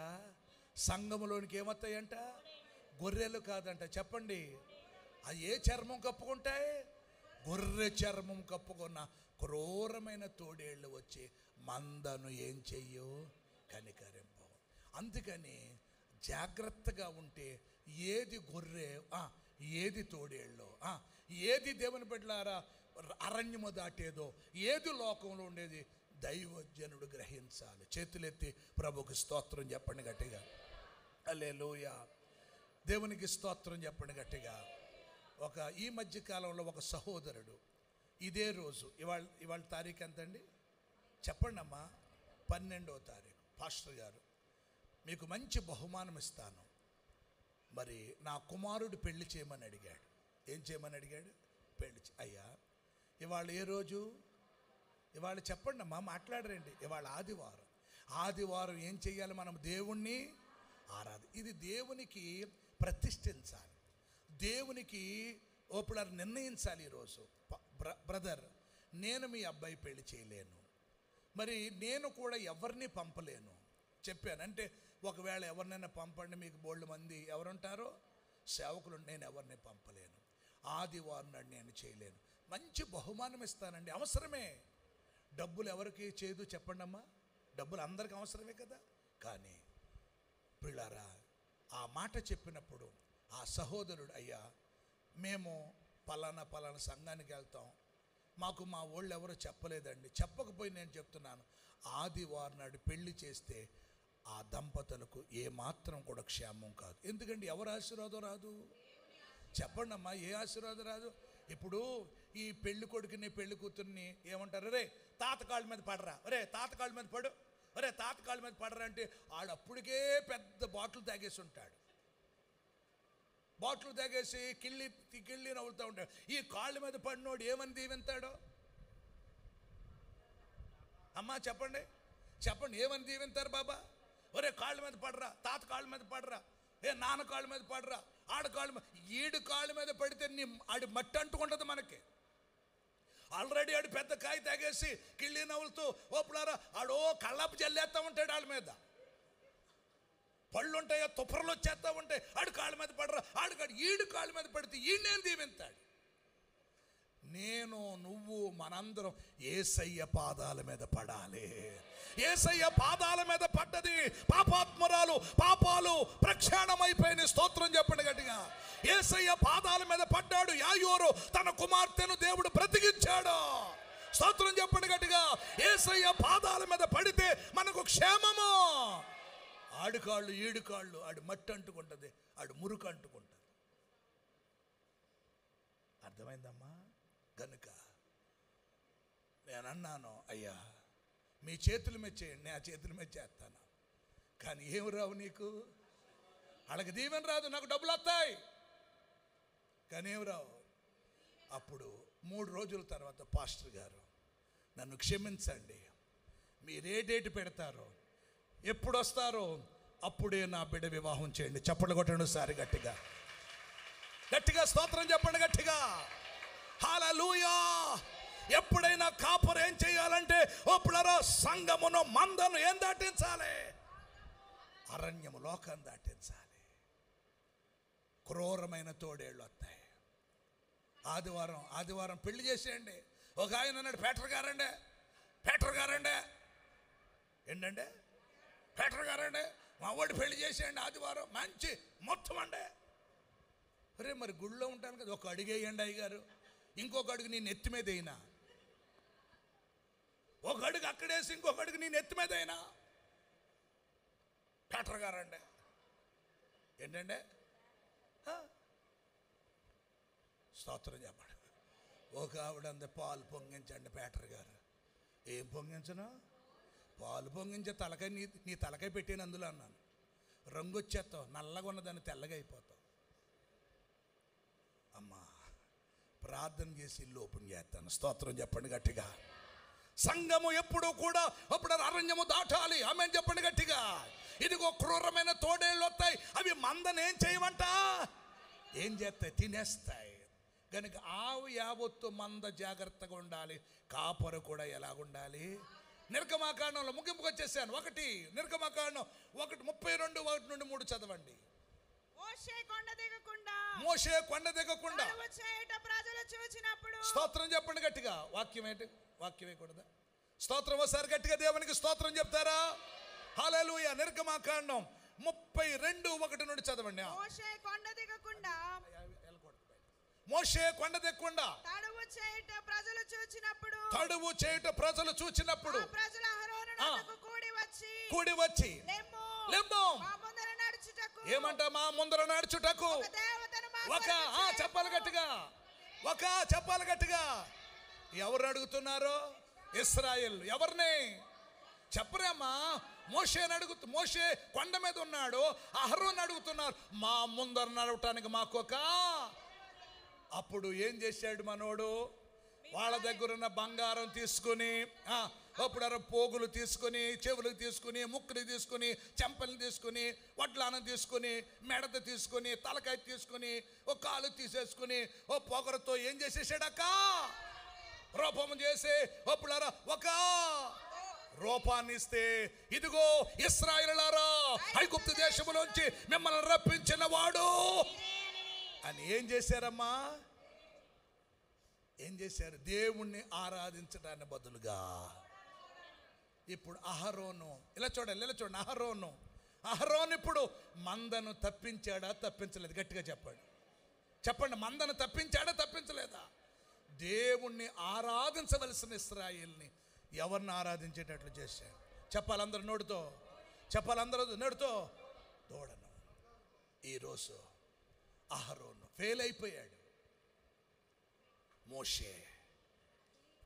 సంఘములోనికి ఏమొస్తాయంట? గొర్రెలు కాదంట. చెప్పండి, అది ఏ చర్మం కప్పుకుంటాయి? గొర్రె చర్మం కప్పుకున్న క్రూరమైన తోడేళ్ళు వచ్చి మందను ఏం చెయ్యో? కనికరింపవు. అందుకని జాగ్రత్తగా ఉంటే ఏది గొర్రె, ఏది తోడేళ్ళో, ఏది దేవుని బిడ్డలారా అరణ్యము దాటేదో, ఏది లోకంలో ఉండేది దైవజనుడు గ్రహించాలి. చేతులెత్తి ప్రభుకి స్తోత్రం చెప్పండి గట్టిగా. హల్లెలూయా. దేవునికి స్తోత్రం చెప్పండి గట్టిగా. ఈ మధ్య కాలంలో ఒక సహోదరుడు ఇదే రోజు, ఇవాళ తారీఖు ఎంతండి చెప్పండి అమ్మా? 12వ తారీఖు. పాస్టర్ గారు, మీకు మంచి బహుమానం ఇస్తాను, మరి నా కుమారుడు పెళ్లి చేయమని అడిగాడు. ఏం చేయమని అడిగాడు? పెళ్లి. అయ్యా, ఇవాళ ఏ రోజు? ఇవాళ చెప్పండి అమ్మా, మాట్లాడరండి. ఇవాళ ఆదివారం. ఆదివారం ఏం చెయ్యాలి? మనం దేవుణ్ణి ఇది దేవునికి ప్రతిష్ఠించాలి, దేవునికి ఓప్పుడు నిర్ణయించాలి. ఈరోజు బ్రదర్, నేను మీ అబ్బాయి పెళ్లి చేయలేను, మరి నేను కూడా ఎవరిని పంపలేను చెప్పాను. అంటే ఒకవేళ ఎవరినైనా పంపండి, మీకు బోల్డ్ మంది ఎవరుంటారో సేవకులు, నేను ఎవరిని పంపలేను, ఆదివారం నాడు నేను చేయలేను. మంచి బహుమానం ఇస్తానండి, అవసరమే. డబ్బులు ఎవరికి చేయదు చెప్పండి అమ్మా, డబ్బులు అందరికి అవసరమే కదా. కానీ పిల్లారా, ఆ మాట చెప్పినప్పుడు ఆ సహోదరుడు, అయ్యా మేము పలానా సంఘానికి వెళ్తాం, మాకు మా వాళ్ళు ఎవరో చెప్పలేదండి, చెప్పకపోయి నేను చెప్తున్నాను, ఆదివారం నాడు పెళ్లి చేస్తే ఆ దంపతులకు ఏమాత్రం కూడా క్షేమం కాదు. ఎందుకంటే ఎవరు ఆశీర్వాదం రాదు చెప్పండి అమ్మా, ఏ ఆశీర్వాదం రాదు. ఇప్పుడు ఈ పెళ్లి కొడుకుని పెళ్లి కూతుర్ని ఏమంటారు, రే తాతకాళ్ళ మీద పడరా, రే తాతకాళ్ళ మీద పడు, రే తాతకాళ్ళ మీద పడరా అంటే ఆడు అప్పటికే పెద్ద బాటిల్ తాగేసి ఉంటాడు, బాటిల్ తాగేసి కిళ్ళి నవ్వుతూ ఉంటాడు. ఈ కాళ్ళ మీద పడినోడు ఏమని దీవెంతాడో అమ్మా చెప్పండి, ఏమని దీవెంతారు బాబా? ఒరే కాళ్ళ మీద పడరా, తాత కాళ్ళ మీద పడరా, ఏ నాన్న కాళ్ళ మీద పడరా, ఆడ కాళ్ళ మీద, ఈడు కాళ్ళ మీద పడితే ఆడి మట్టి అంటుకుంటుంది మనకి. ఆల్రెడీ ఆడు పెద్ద కాయ తాగేసి కిళ్ళి నవ్వులుతూ ఓపులారా ఆడో కళ్ళాపు జల్లేస్తూ ఉంటాడు, వాళ్ళ మీద పళ్ళు ఉంటాయో తుప్పరలు వచ్చేస్తూ ఉంటాయి, ఆడు కాళ్ళ మీద పడరా, ఈడు కాళ్ళ మీద పడితే ఈయనేం దీవెంతాడు. నేను నువ్వు మనందరం యేసయ్య పాదాల మీద పడాలి. యేసయ్య పాదాల మీద పడ్డది పాపాత్మరాలు, పాపాలు ప్రక్షాళనమైపోయిన స్తోత్రం చెప్పండి గట్టిగా. యేసయ్య పాదాల మీద పడ్డాడు యాయోరు, తన కుమార్తెను దేవుడు బ్రతికించాడు. స్తోత్రం చెప్పండి గట్టిగా. యేసయ్య పాదాల మీద పడితే మనకు క్షేమము. ఆడుకాళ్ళు ఈడుకాళ్ళు ఆడు మట్టి అంటుకుంటుంది, ఆడు మురుకు అంటుకుంటుంది. అర్థమైందమ్మా? కనుక నేను అన్నాను, అయ్యా మీ చేతుల మీద చేయండి, నేను ఆ చేతుల మీద చేస్తాను, కానీ ఏమి రావు నీకు, వాళ్ళకి దీవెన రాదు, నాకు డబ్బులు వస్తాయి కానీ ఏమి రావు. అప్పుడు 3 రోజుల తర్వాత పాస్టర్ గారు, నన్ను క్షమించండి, మీరే డేట్ పెడతారో ఎప్పుడు వస్తారో అప్పుడే నా బిడ్డ వివాహం చేయండి. చప్పట్లు కొట్టండి సారి గట్టిగా, గట్టిగా స్తోత్రం చెప్పండి గట్టిగా. హల్లెలూయా. ఎప్పుడైనా కాపరు ఏం చేయాలంటే ఒప్పుడరా సంఘమును మందను ఏం దాటించాలి, అరణ్యము లోకాన్ని దాటించాలి. క్రూరమైన తోడేళ్ళు వస్తాయి. ఆదివారం పెళ్లి చేసేయండి. ఒక ఆయన అన్నాడు, పేటర్ గారండి ఏంటంటే పేటర్ గారండి మా వాడు పెళ్లి చేసేయండి ఆదివారం మంచి మొత్తం అండి. అరే మరి గుళ్ళో ఉంటాను కదా, ఒక అడుగు వేయండి అయ్యగారు, ఇంకొక అడుగు నేను ఎత్తి మీద అయినా, ఒక అడుగు అక్కడేసి ఇంకొక అడుగు నేను ఎత్తి మీద అయినా. పేటర్ గారండి ఏంటంటే స్తోత్రం చెప్పండి. ఒక ఆవిడ అంది, పాలు పొంగించండి పేటర్ గారు. ఏం పొంగించను? పాలు పొంగించే తలకాయ నీ తలకాయ పెట్టాను అందులో అన్నాను. రంగు వచ్చేస్తావు, నల్లగా ఉన్నదాన్ని తెల్లగా అయిపోతావు. అమ్మా ప్రార్థన చేసి ఇల్లు ఓపెన్ చేస్తాను. స్తోత్రం చెప్పండి గట్టిగా. సంఘము ఎప్పుడు కూడా అప్పుడు అరణ్యము దాటాలి. ఆమేన్ చెప్పండి గట్టిగా. ఇదిగో క్రూరమైన తోడేళ్ళు వస్తాయి, అవి మందను ఏం చేయమంట, ఏం చేస్తాయి, తినేస్తాయి. కనుక ఆవు యావత్తు మంద జాగ్రత్తగా ఉండాలి. కాపరు కూడా ఎలాగుండాలి. నిర్గమాకాండంలో ముగింపుకు వచ్చేసాను. నిర్గమాకాండం 1:32-1-3 చదవండి. మోషే కొండ దిగకుండా స్తోత్రం చెప్పండి గట్టిగా. వాక్యమే కూడదా? స్తోత్రం ఒకసారి గట్టిగా దేవునికి స్తోత్రం చెప్తారా? హల్లెలూయా. నిర్గమాకాండం 32:1 చదవండి. మోషే కొండ దిగకుండా తడువు చేయుట ప్రజలు చూచినప్పుడు కూడి వచ్చి లెమ్మో ఏమంట, మా ముందర నడుచుటకు చెప్పాలి గట్టిగా. ఎవరు అడుగుతున్నారు? ఇశ్రాయేల్. ఎవరిని చెప్పరేమ్మా? మోషే కొండ మీద ఉన్నాడు, అహరోను అడుగుతున్నారు, మా ముందర నడవటానికి మాకొక. అప్పుడు ఏం చేశాడు మనోడు? వాళ్ళ దగ్గర ఉన్న బంగారం తీసుకుని, అప్పుడు పోగులు తీసుకుని, చెవులు తీసుకుని, ముక్కులు తీసుకుని, చెంపలు తీసుకుని, వడ్లానం తీసుకుని, మెడత తీసుకుని, తలకాయ తీసుకుని, ఒక కాలు తీసేసుకుని, ఓ పొగరతో ఏం చేసేసాడక్క? రూపం చేసి అప్పుడు ఒక రూపాన్ని ఇస్తే, ఇదిగో ఇశ్రాయేలులారా ఐగుప్తు దేశములోంచి మిమ్మల్ని రప్పించిన వాడు అని ఏం చేశారమ్మా? ఏం చేశారు? దేవుణ్ణి ఆరాధించడానికి బదులుగా ఇప్పుడు అహరోను, ఇలా చూడండి, అహరోను ఇప్పుడు మందను తప్పించాడా తప్పించలేదు? గట్టిగా చెప్పండి, మందను తప్పించాడా తప్పించలేదా? దేవుణ్ణి ఆరాధించవలసిన ఇశ్రాయేల్ని ఎవరిని ఆరాధించేటట్లు చేశాడు? చెప్పాలి అందరూ నోటితో దూడను. ఈరోజు అహరోను ఫెయిల్ అయిపోయాడు, మోషే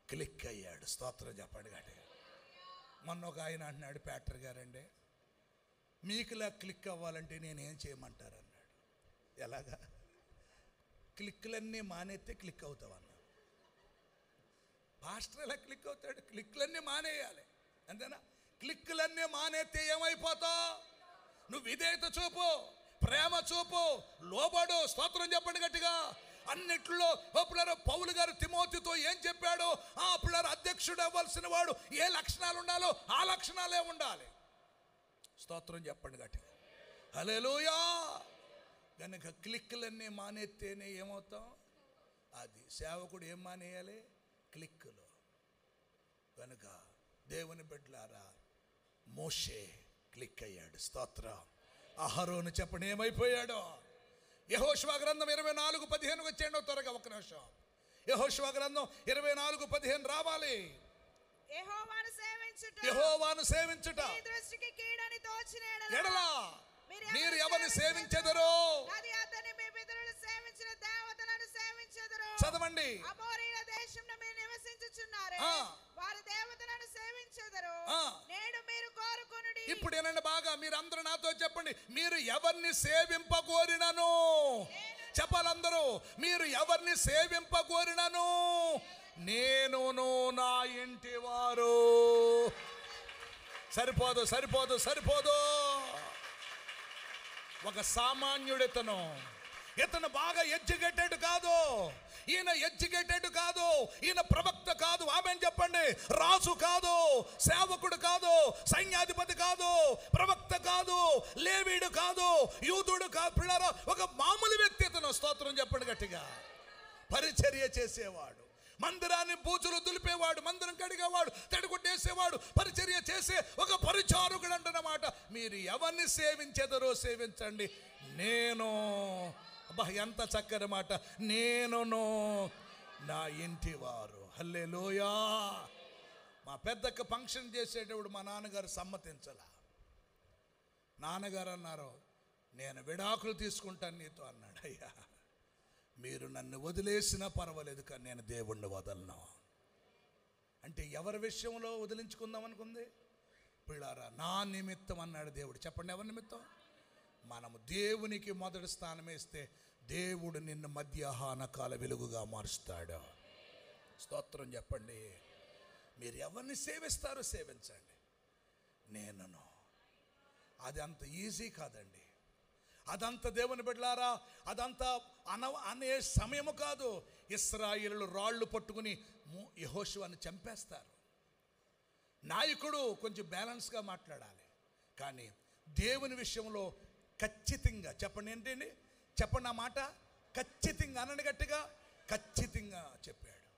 క్లిక్ అయ్యాడు. స్తోత్రం చెప్పండి గట్టిగా. మొన్న ఒక ఆయన అంటున్నాడు, ప్యాటర్ గారండి, మీకులా క్లిక్ అవ్వాలంటే నేనేం చేయమంటారు అన్నాడు. ఎలాగా? క్లిక్లన్నీ మానేస్తే క్లిక్ అవుతావు అన్నాడు. పాస్టర్ ఎలా క్లిక్ అవుతాడు? క్లిక్లన్నీ మానేయాలి, అంతేనా? క్లిక్లన్నీ మానేస్తే ఏమైపోతావు? నువ్వు విధేయత చూపు, ప్రేమ చూపు, లోబడు. స్తోత్రం చెప్పండి గట్టిగా. అన్నిట్లో పిల్లలు పౌలు గారు తిమోతితో ఏం చెప్పాడు? పిల్లలు అధ్యక్షుడు అవ్వాల్సిన వాడు ఏ లక్షణాలు ఉండాలో ఆ లక్షణాలే ఉండాలి. స్తోత్రం చెప్పండి గట్టిగా. హల్లెలూయా. కనుక క్లిక్లన్నీ మానేస్తేనే ఏమవుతాం? అది సేవకుడు ఏం మానేయాలి? క్లిక్కులు. కనుక దేవుని బిడ్డలారా, మోషే క్లిక్ అయ్యాడు. స్తోత్రం. అహరోను చెప్పండి ఏమైపోయాడో? యెహోషువ గ్రంథం 24:15 వచ్చేయండి త్వరగా, ఒక్క నిమిషం. యెహోషువ గ్రంథం 24:15 రావాలి. యెహోవాను సేవించుట ఎడల మీరు ఎవరిని సేవించెదరో చదవండి. ఇప్పుడు ఏనండి బాగా, మీరు అందరూ నాతో చెప్పండి, మీరు ఎవరిని సేవింపకోరినను చెప్పాలందరూ. మీరు ఎవరిని సేవింపకోరినను నేనును నా ఇంటి వారు. సరిపోదు. ఒక సామాన్యుడు ఇతను బాగా ఎడ్యుకేటెడ్ కాదు, ఈయన ఎడ్యుకేటెడ్ కాదు, ఈయన ప్రవక్త కాదు, ఆమెన్ చెప్పండి, రాజు కాదు, సేవకుడు కాదు, సైన్యాధిపతి కాదు, ప్రవక్త కాదు, లేవీడు కాదు, యూదుడు కాదు. పిల్లరా, ఒక మామూలు వ్యక్తి ఇతను. స్తోత్రం చెప్పండి గట్టిగా. పరిచర్య చేసేవాడు, మందిరాన్ని బూజులు దులిపేవాడు, మందిరం కడిగేవాడు, తడిగుడ్డేసేవాడు, పరిచర్య చేసే ఒక పరిచారకుడు అంటున్నమాట. మీరు ఎవరిని సేవించెదరో సేవించండి, నేను, అబ్బా ఎంత చక్కని మాట, నేనును నా ఇంటి వారు. హల్లెలూయా. మా పెద్దక్క ఫంక్షన్ చేసేటప్పుడు మా నాన్నగారు సమ్మతించాల. నాన్నగారు అన్నారు, నేను విడాకులు తీసుకుంటాను నీతో అన్నాడు. అయ్యా, మీరు నన్ను వదిలేసినా పర్వాలేదు, కానీ నేను దేవుణ్ణి వదలను. అంటే ఎవరి విషయంలో వదిలించుకుందాం అనుకుంది? పిల్లారా, నా నిమిత్తం అన్నాడు దేవుడు. చెప్పండి, ఎవరి నిమిత్తం? మనము దేవునికి మొదటి స్థానం వేస్తే దేవుడు నిన్ను మధ్యాహ్న కాల వెలుగుగా మారుస్తాడు. స్తోత్రం చెప్పండి. మీరు ఎవరిని సేవిస్తారో సేవించండి, నేనును. అది అంత ఈజీ కాదండి. అదంతా దేవుని బిడ్డలారా, అదంతా అనే సమయము కాదు. ఇశ్రాయేలులు రాళ్ళు పట్టుకుని యెహోషువను చంపేస్తారు. నాయకుడు కొంచెం బ్యాలెన్స్గా మాట్లాడాలి, కానీ దేవుని విషయంలో ఖచ్చితంగా చెప్పండి. ఏంటండి? చెప్పండి ఆ మాట, ఖచ్చితంగా అనండి గట్టిగా. ఖచ్చితంగా చెప్పాడు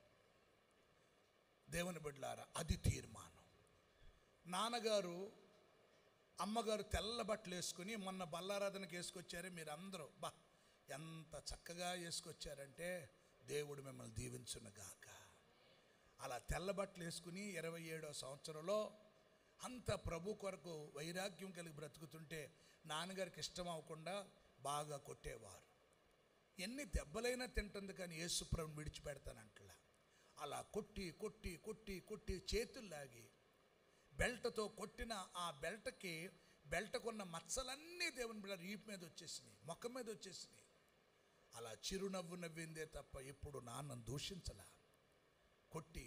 దేవుని బిడ్డలారా. అది తీర్మానం. నాన్నగారు అమ్మగారు తెల్ల బట్టలు వేసుకుని మొన్న బల్లారాధనకి వేసుకొచ్చారే మీరు అందరూ, బా ఎంత చక్కగా వేసుకొచ్చారంటే దేవుడు మిమ్మల్ని దీవించునుగాక. అలా తెల్ల బట్టలు వేసుకుని 27వ సంవత్సరంలో అంత ప్రభు కొరకు వైరాగ్యం కలిగి బ్రతుకుతుంటే నాన్నగారికి ఇష్టం అవ్వకుండా బాగా కొట్టేవారు. ఎన్ని దెబ్బలైనా తింటుంది, కానీ యేసుప్రభుని విడిచిపెడతానంటలా. అలా కొట్టి కొట్టి కొట్టి కొట్టి చేతుల్లాగి బెల్ట్తో కొట్టిన ఆ బెల్ట్కున్న మచ్చలన్నీ దేవుని బిడ్డ ఈపు మీద వచ్చేసినాయి, మొక్క మీద వచ్చేసినాయి. అలా చిరునవ్వు నవ్విందే తప్ప ఎప్పుడు నాన్నను దూషించలా. కొట్టి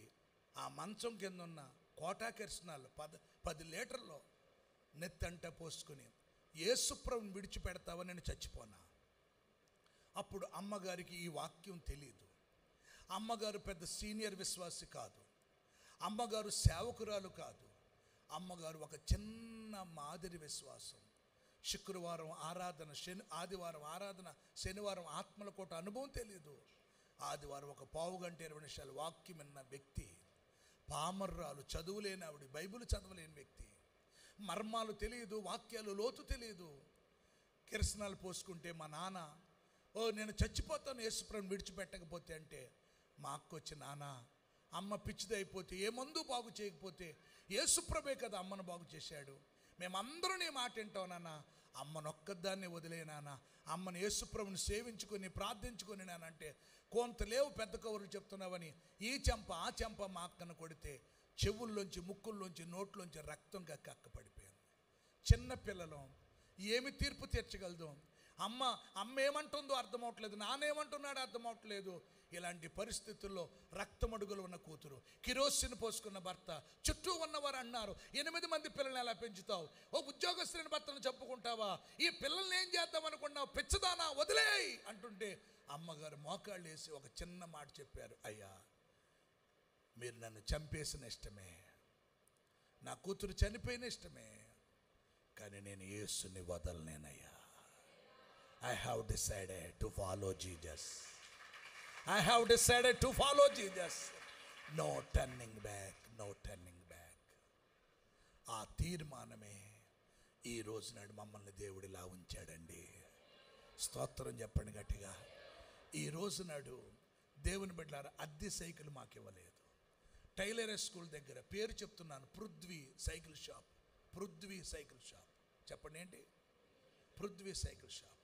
ఆ మంచం కింద ఉన్న కోటా కిరసనాలు 10 లీటర్లో నెత్తంట పోసుకుని యేసుప్రభుని విడిచిపెడతావని నేను చచ్చిపోనా. అప్పుడు అమ్మగారికి ఈ వాక్యం తెలియదు. అమ్మగారు పెద్ద సీనియర్ విశ్వాసి కాదు, అమ్మగారు సేవకురాలు కాదు, అమ్మగారు ఒక చిన్న మాదిరి విశ్వాసం. శుక్రవారం ఆరాధన, ఆదివారం ఆరాధన, శనివారం ఆత్మల కోట అనుభవం తెలియదు. ఆదివారం ఒక పావు గంట 20 నిమిషాలు వాక్యం విన్న వ్యక్తి, పామర్రాలు, చదువులేని ఆవిడ, బైబిల్ చదవలేని వ్యక్తి, మర్మాలు తెలియదు, వాక్యాలు లోతు తెలియదు. కిరసనాలు పోసుకుంటే మా నాన్న, నేను చచ్చిపోతాను యేసుప్రభుని విడిచిపెట్టకపోతే అంటే, మా అక్క వచ్చి, నాన్న అమ్మ పిచ్చిదైపోతే, ఏ మందు బాగు చేయకపోతే యేసుప్రభే కదా అమ్మను బాగు చేశాడు, మేమందరూ నీ మాట వింటాం నాన్న, అమ్మనొక్కదాన్ని వదిలే నాన్న, అమ్మను యేసుప్రభుని సేవించుకొని ప్రార్థించుకొని నానంటే, కొంత లేవు పెద్ద కవులు చెప్తున్నావని ఈ చెంప ఆ చెంప మా అక్కను కొడితే చెవుల్లోంచి, ముక్కుల్లోంచి, నోట్లోంచి రక్తం కక్క పడిపోయింది. చిన్న పిల్లలు ఏమి తీర్పు తీర్చగలదు? అమ్మ ఏమంటుందో అర్థమవట్లేదు, నానేమంటున్నాడో అర్థమవట్లేదు. ఇలాంటి పరిస్థితుల్లో రక్తమడుగులు ఉన్న కూతురు, కిరోసిన్ పోసుకున్న భర్త, చుట్టూ ఉన్నవారు అన్నారు, 8 మంది పిల్లల్ని ఎలా పెంచుతావు? ఓ ఉద్యోగస్తుని భర్తను చెప్పుకుంటావా? ఈ పిల్లల్ని ఏం చేద్దాం అనుకున్నావు? పిచ్చదానా, వదిలేయ్ అంటుంటే అమ్మగారు మోకాళ్ళు వేసి ఒక చిన్న మాట చెప్పారు, అయ్యా మీరు నన్ను చంపేసిన ఇష్టమే, నా కూతురు చనిపోయిన ఇష్టమే, కానీ నేను యేసుని వదలనేనయ్యా. I have decided to follow Jesus. I have decided to follow Jesus. No turning back, no turning back. ఆ తీర్మానమే ఈ రోజు నాడు మమ్మల్ని దేవుడిలా ఉంచాడండి. స్తోత్రం చెప్పండి గట్టిగా. ఈ రోజు నాడు దేవుని బిడ్డలారా అద్దె సైకిల్ మాకు ఇవ్వలేదు. టైలర్ స్కూల్ దగ్గర, పేరు చెప్తున్నాను, Prithvi cycle shop. Prithvi cycle shop చెప్పండి ఏంటి? Prithvi cycle shop.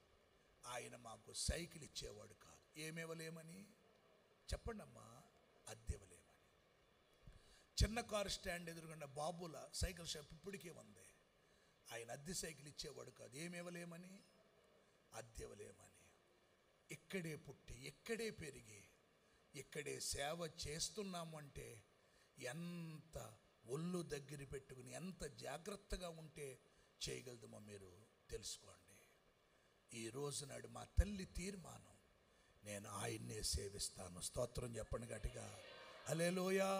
ఆయన మాకు సైకిల్ ఇచ్చేవాడు కాదు. ఏమివ్వలేమని చెప్పండి అమ్మా? అద్దెవ్వలేమని. చిన్న కారు స్టాండ్ ఎదురుగున్న బాబుల సైకిల్ షాప్ ఇప్పటికే ఉంది. ఆయన అద్దె సైకిల్ ఇచ్చేవాడు కాదు. ఏమివ్వలేమని? అద్దెవ్వలేమని. ఇక్కడే పుట్టి, ఇక్కడే పెరిగి, ఇక్కడే సేవ చేస్తున్నాము అంటే ఎంత ఒళ్ళు దగ్గర పెట్టుకుని ఎంత జాగ్రత్తగా ఉంటే చేయగలదమో మీరు తెలుసుకోండి. ఈ రోజు నాడు మా తల్లి తీర్మానం, నేను ఆయన్నే సేవిస్తాను. స్తోత్రం చెప్పండి గట్టిగా. హల్లెలూయా.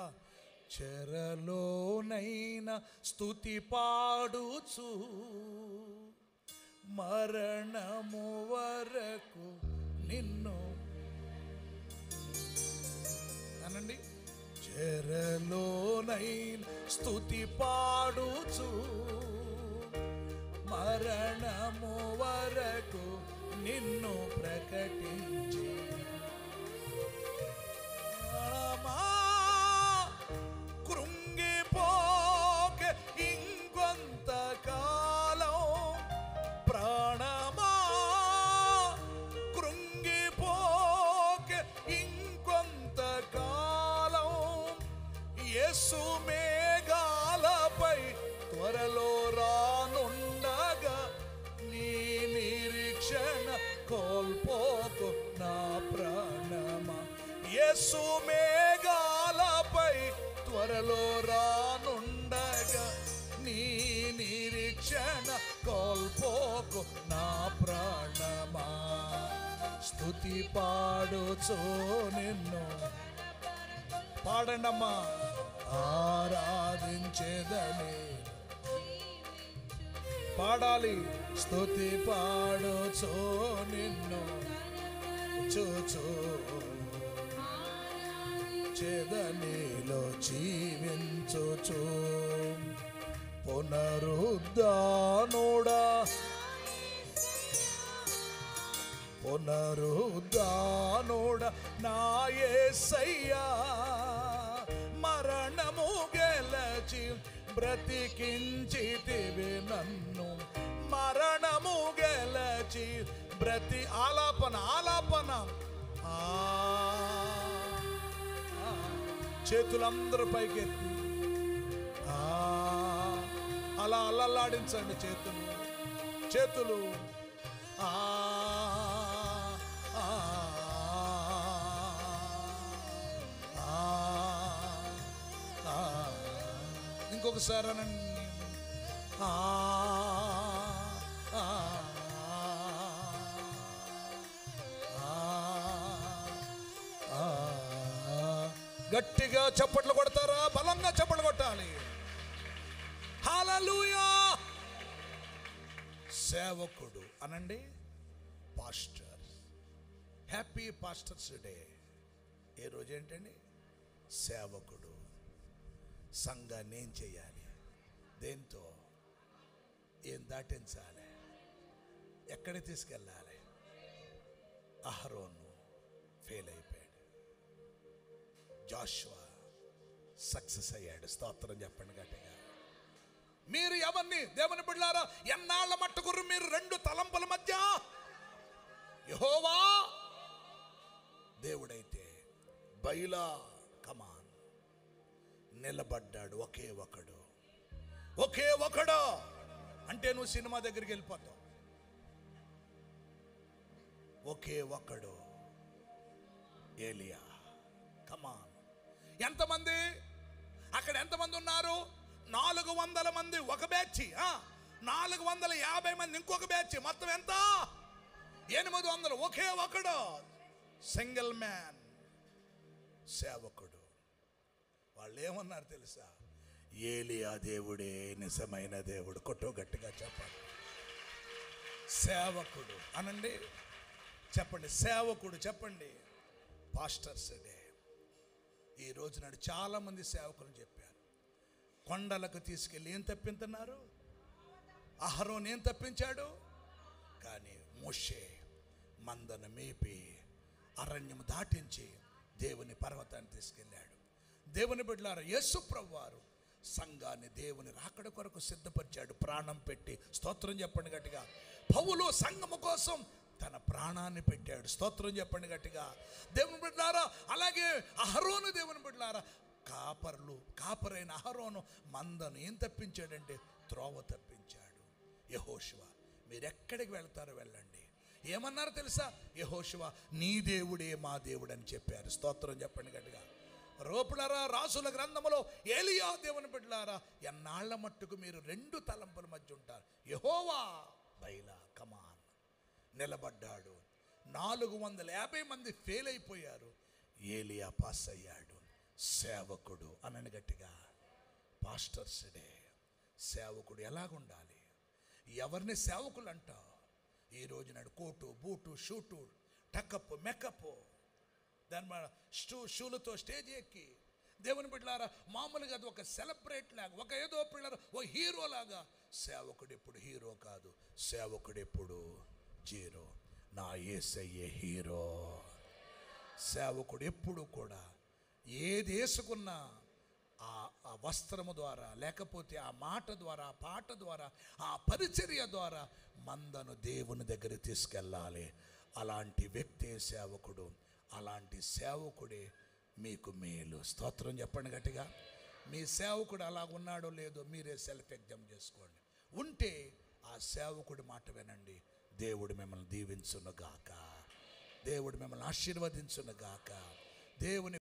చెరలోనైనా స్తుతి పాడుచు, మరణము వరకు నిన్ను అనండి. చెరలోనైనా స్తుతి పాడుచు, మరణము వరకు నిన్ను ప్రకటించి, కృంగిపోకే ఇంకొంతకాలం, ప్రాణమా కృంగిపోకే ఇంకొంతకాలం, యేసు మేఘాలపై త్వరలో రానుండగా, నీ నిరీక్షణ కోల్పోకు నా ప్రాణమా. యేసు మేఘాలపై త్వరలో రానుండగా, నీ నిరీక్షణ కోల్పోకు నా ప్రాణమా. స్తుతి పాడుచో నిన్ను, పాడండమ్మా, ఆరాధించేదని పాడాలి. స్తుతి పాడుచో నిన్ను చూచు, చెదనిలో జీవించుచు, పునరుద్ధానుడా పునరుద్ధానుడా నా యేసయ్యా, మరణము గెలచి బ్రతికించితివి నన్ను, మరణము గెలచి ఆలాపన చేతులందరూ పైకెత్తి అలా అల్లల్లాడించండి చేతులు. ఇంకొకసారి అనండి. గట్టిగా చప్పట్లు కొడతారా? బలంగా చప్పట్లు కొట్టాలి. హల్లెలూయా. సేవకుడు అనండి, పాస్టర్. Happy pastors day. ఏ రోజు ఏంటండి? సేవకుడు. సంఘాన్ని ఏం చేయాలి? దేంతో? ఏం దాటించాలి? ఎక్కడ తీసుకెళ్ళాలి? అహరోను ఫెయిల్ అయిపోయాడు, జాషువా సక్సెస్ అయ్యాడు. స్తోత్రం చెప్పండి గట్టిగా. మీరు ఎవరిని, దేవుని బిడ్డలారా, ఎన్నాళ్ళ మట్టుకురు మీరు రెండు తలంపుల మధ్య? యెహోవా దేవుడైతే బయలా కమాన్ నిలబడ్డాడు. ఒకే ఒకడు, ఒకే ఒకడు. అంటే నువ్వు సినిమా దగ్గరికి వెళ్ళిపోతావు. ఒకే ఒకడు, ఏలియా. కమాన్. ఎంతమంది అక్కడ? ఎంతమంది ఉన్నారు? 400 మంది ఒక బ్యాచ్, 450 మంది ఇంకొక బ్యాచ్, మొత్తం ఎంత? 800. ఒకే ఒకడు, సింగిల్ మ్యాన్, సేవకుడు. వాళ్ళు ఏమన్నారు తెలుసా? ఏలియా దేవుడే నిజమైన దేవుడు. కొట్టో గట్టిగా చెప్పండి. సేవకుడు అనండి, చెప్పండి. సేవకుడు చెప్పండి. Pastors day. ఈ రోజు నాడు చాలా మంది సేవకులు చెప్పారు, కొండలకు తీసుకెళ్ళి ఏం తప్పింతున్నారు? అహరోను ఏం తప్పించాడు? కానీ మోషే మందను మేపి అరణ్యం దాటించి దేవుని పర్వతాన్ని తీసుకెళ్ళాడు. దేవుని బిడ్డలారా, యేసు ప్రభువారు సంఘాన్ని దేవుని రాకడ కొరకు సిద్ధపరిచాడు, ప్రాణం పెట్టి. స్తోత్రం చెప్పండి గట్టిగా. పౌలు సంఘము కోసం తన ప్రాణాన్ని పెట్టాడు. స్తోత్రం చెప్పండి గట్టిగా. దేవుని బిడ్డలారా, అలాగే అహరోను, దేవుని బిడ్డలారా, కాపరైన అహరోను మందను ఏం తప్పించాడంటే త్రోవ తప్పించాడు. యెహోషువ, మీరు ఎక్కడికి వెళ్తారో వెళ్ళండి. ఏమన్నారు తెలుసా? యెహోషువ నీ దేవుడే మా దేవుడు అని చెప్పారు. స్తోత్రం చెప్పండి గట్టిగా. రోపులరా, రాసుల గ్రంథములో ఏలియా, దేవుని బిడ్డలారా, ఎన్నాళ్ల మట్టుకు మీరు రెండు తలంపుల మధ్య ఉంటారు? యెహోవా బయలా కమాన్ నిలబడ్డాడు. 450 మంది ఫెయిల్ అయిపోయారు, ఏలియా పాస్ అయ్యాడు. సేవకుడు అనండి గట్టిగా. Pastors day. సేవకుడు ఎలాగుండాలి? ఎవరిని సేవకులు అంటావు? ఈ రోజు నాడు కోటు, బూటు, షూటు, టకప్, మెకప్, దాని షూలతో స్టేజ్ ఎక్కి, దేవుని బిడ్డలారా, మామూలుగా అది ఒక సెలబ్రేట్ లాగా, ఒక ఏదో పిల్లలు ఓ హీరో లాగా. సేవకుడు ఎప్పుడు హీరో కాదు, సేవకుడు ఎప్పుడు జీరో. నా యేసయ్యే హీరో. సేవకుడు ఎప్పుడు కూడా ఏది వేసుకున్నా ఆ వస్త్రము ద్వారా, లేకపోతే ఆ మాట ద్వారా, ఆ పాట ద్వారా, ఆ పరిచర్య ద్వారా మందను దేవుని దగ్గర తీసుకెళ్ళాలి. అలాంటి వ్యక్తే సేవకుడు. అలాంటి సేవకుడే మీకు మేలు. స్తోత్రం చెప్పండి గట్టిగా. మీ సేవకుడు అలా ఉన్నాడో లేదో మీరే సెల్ఫ్ ఎగ్జామ్ చేసుకోండి. ఉంటే ఆ సేవకుడి మాట వినండి. దేవుడు మిమ్మల్ని దీవించును గాక. దేవుడు మిమ్మల్ని ఆశీర్వదించును గాక. దేవుని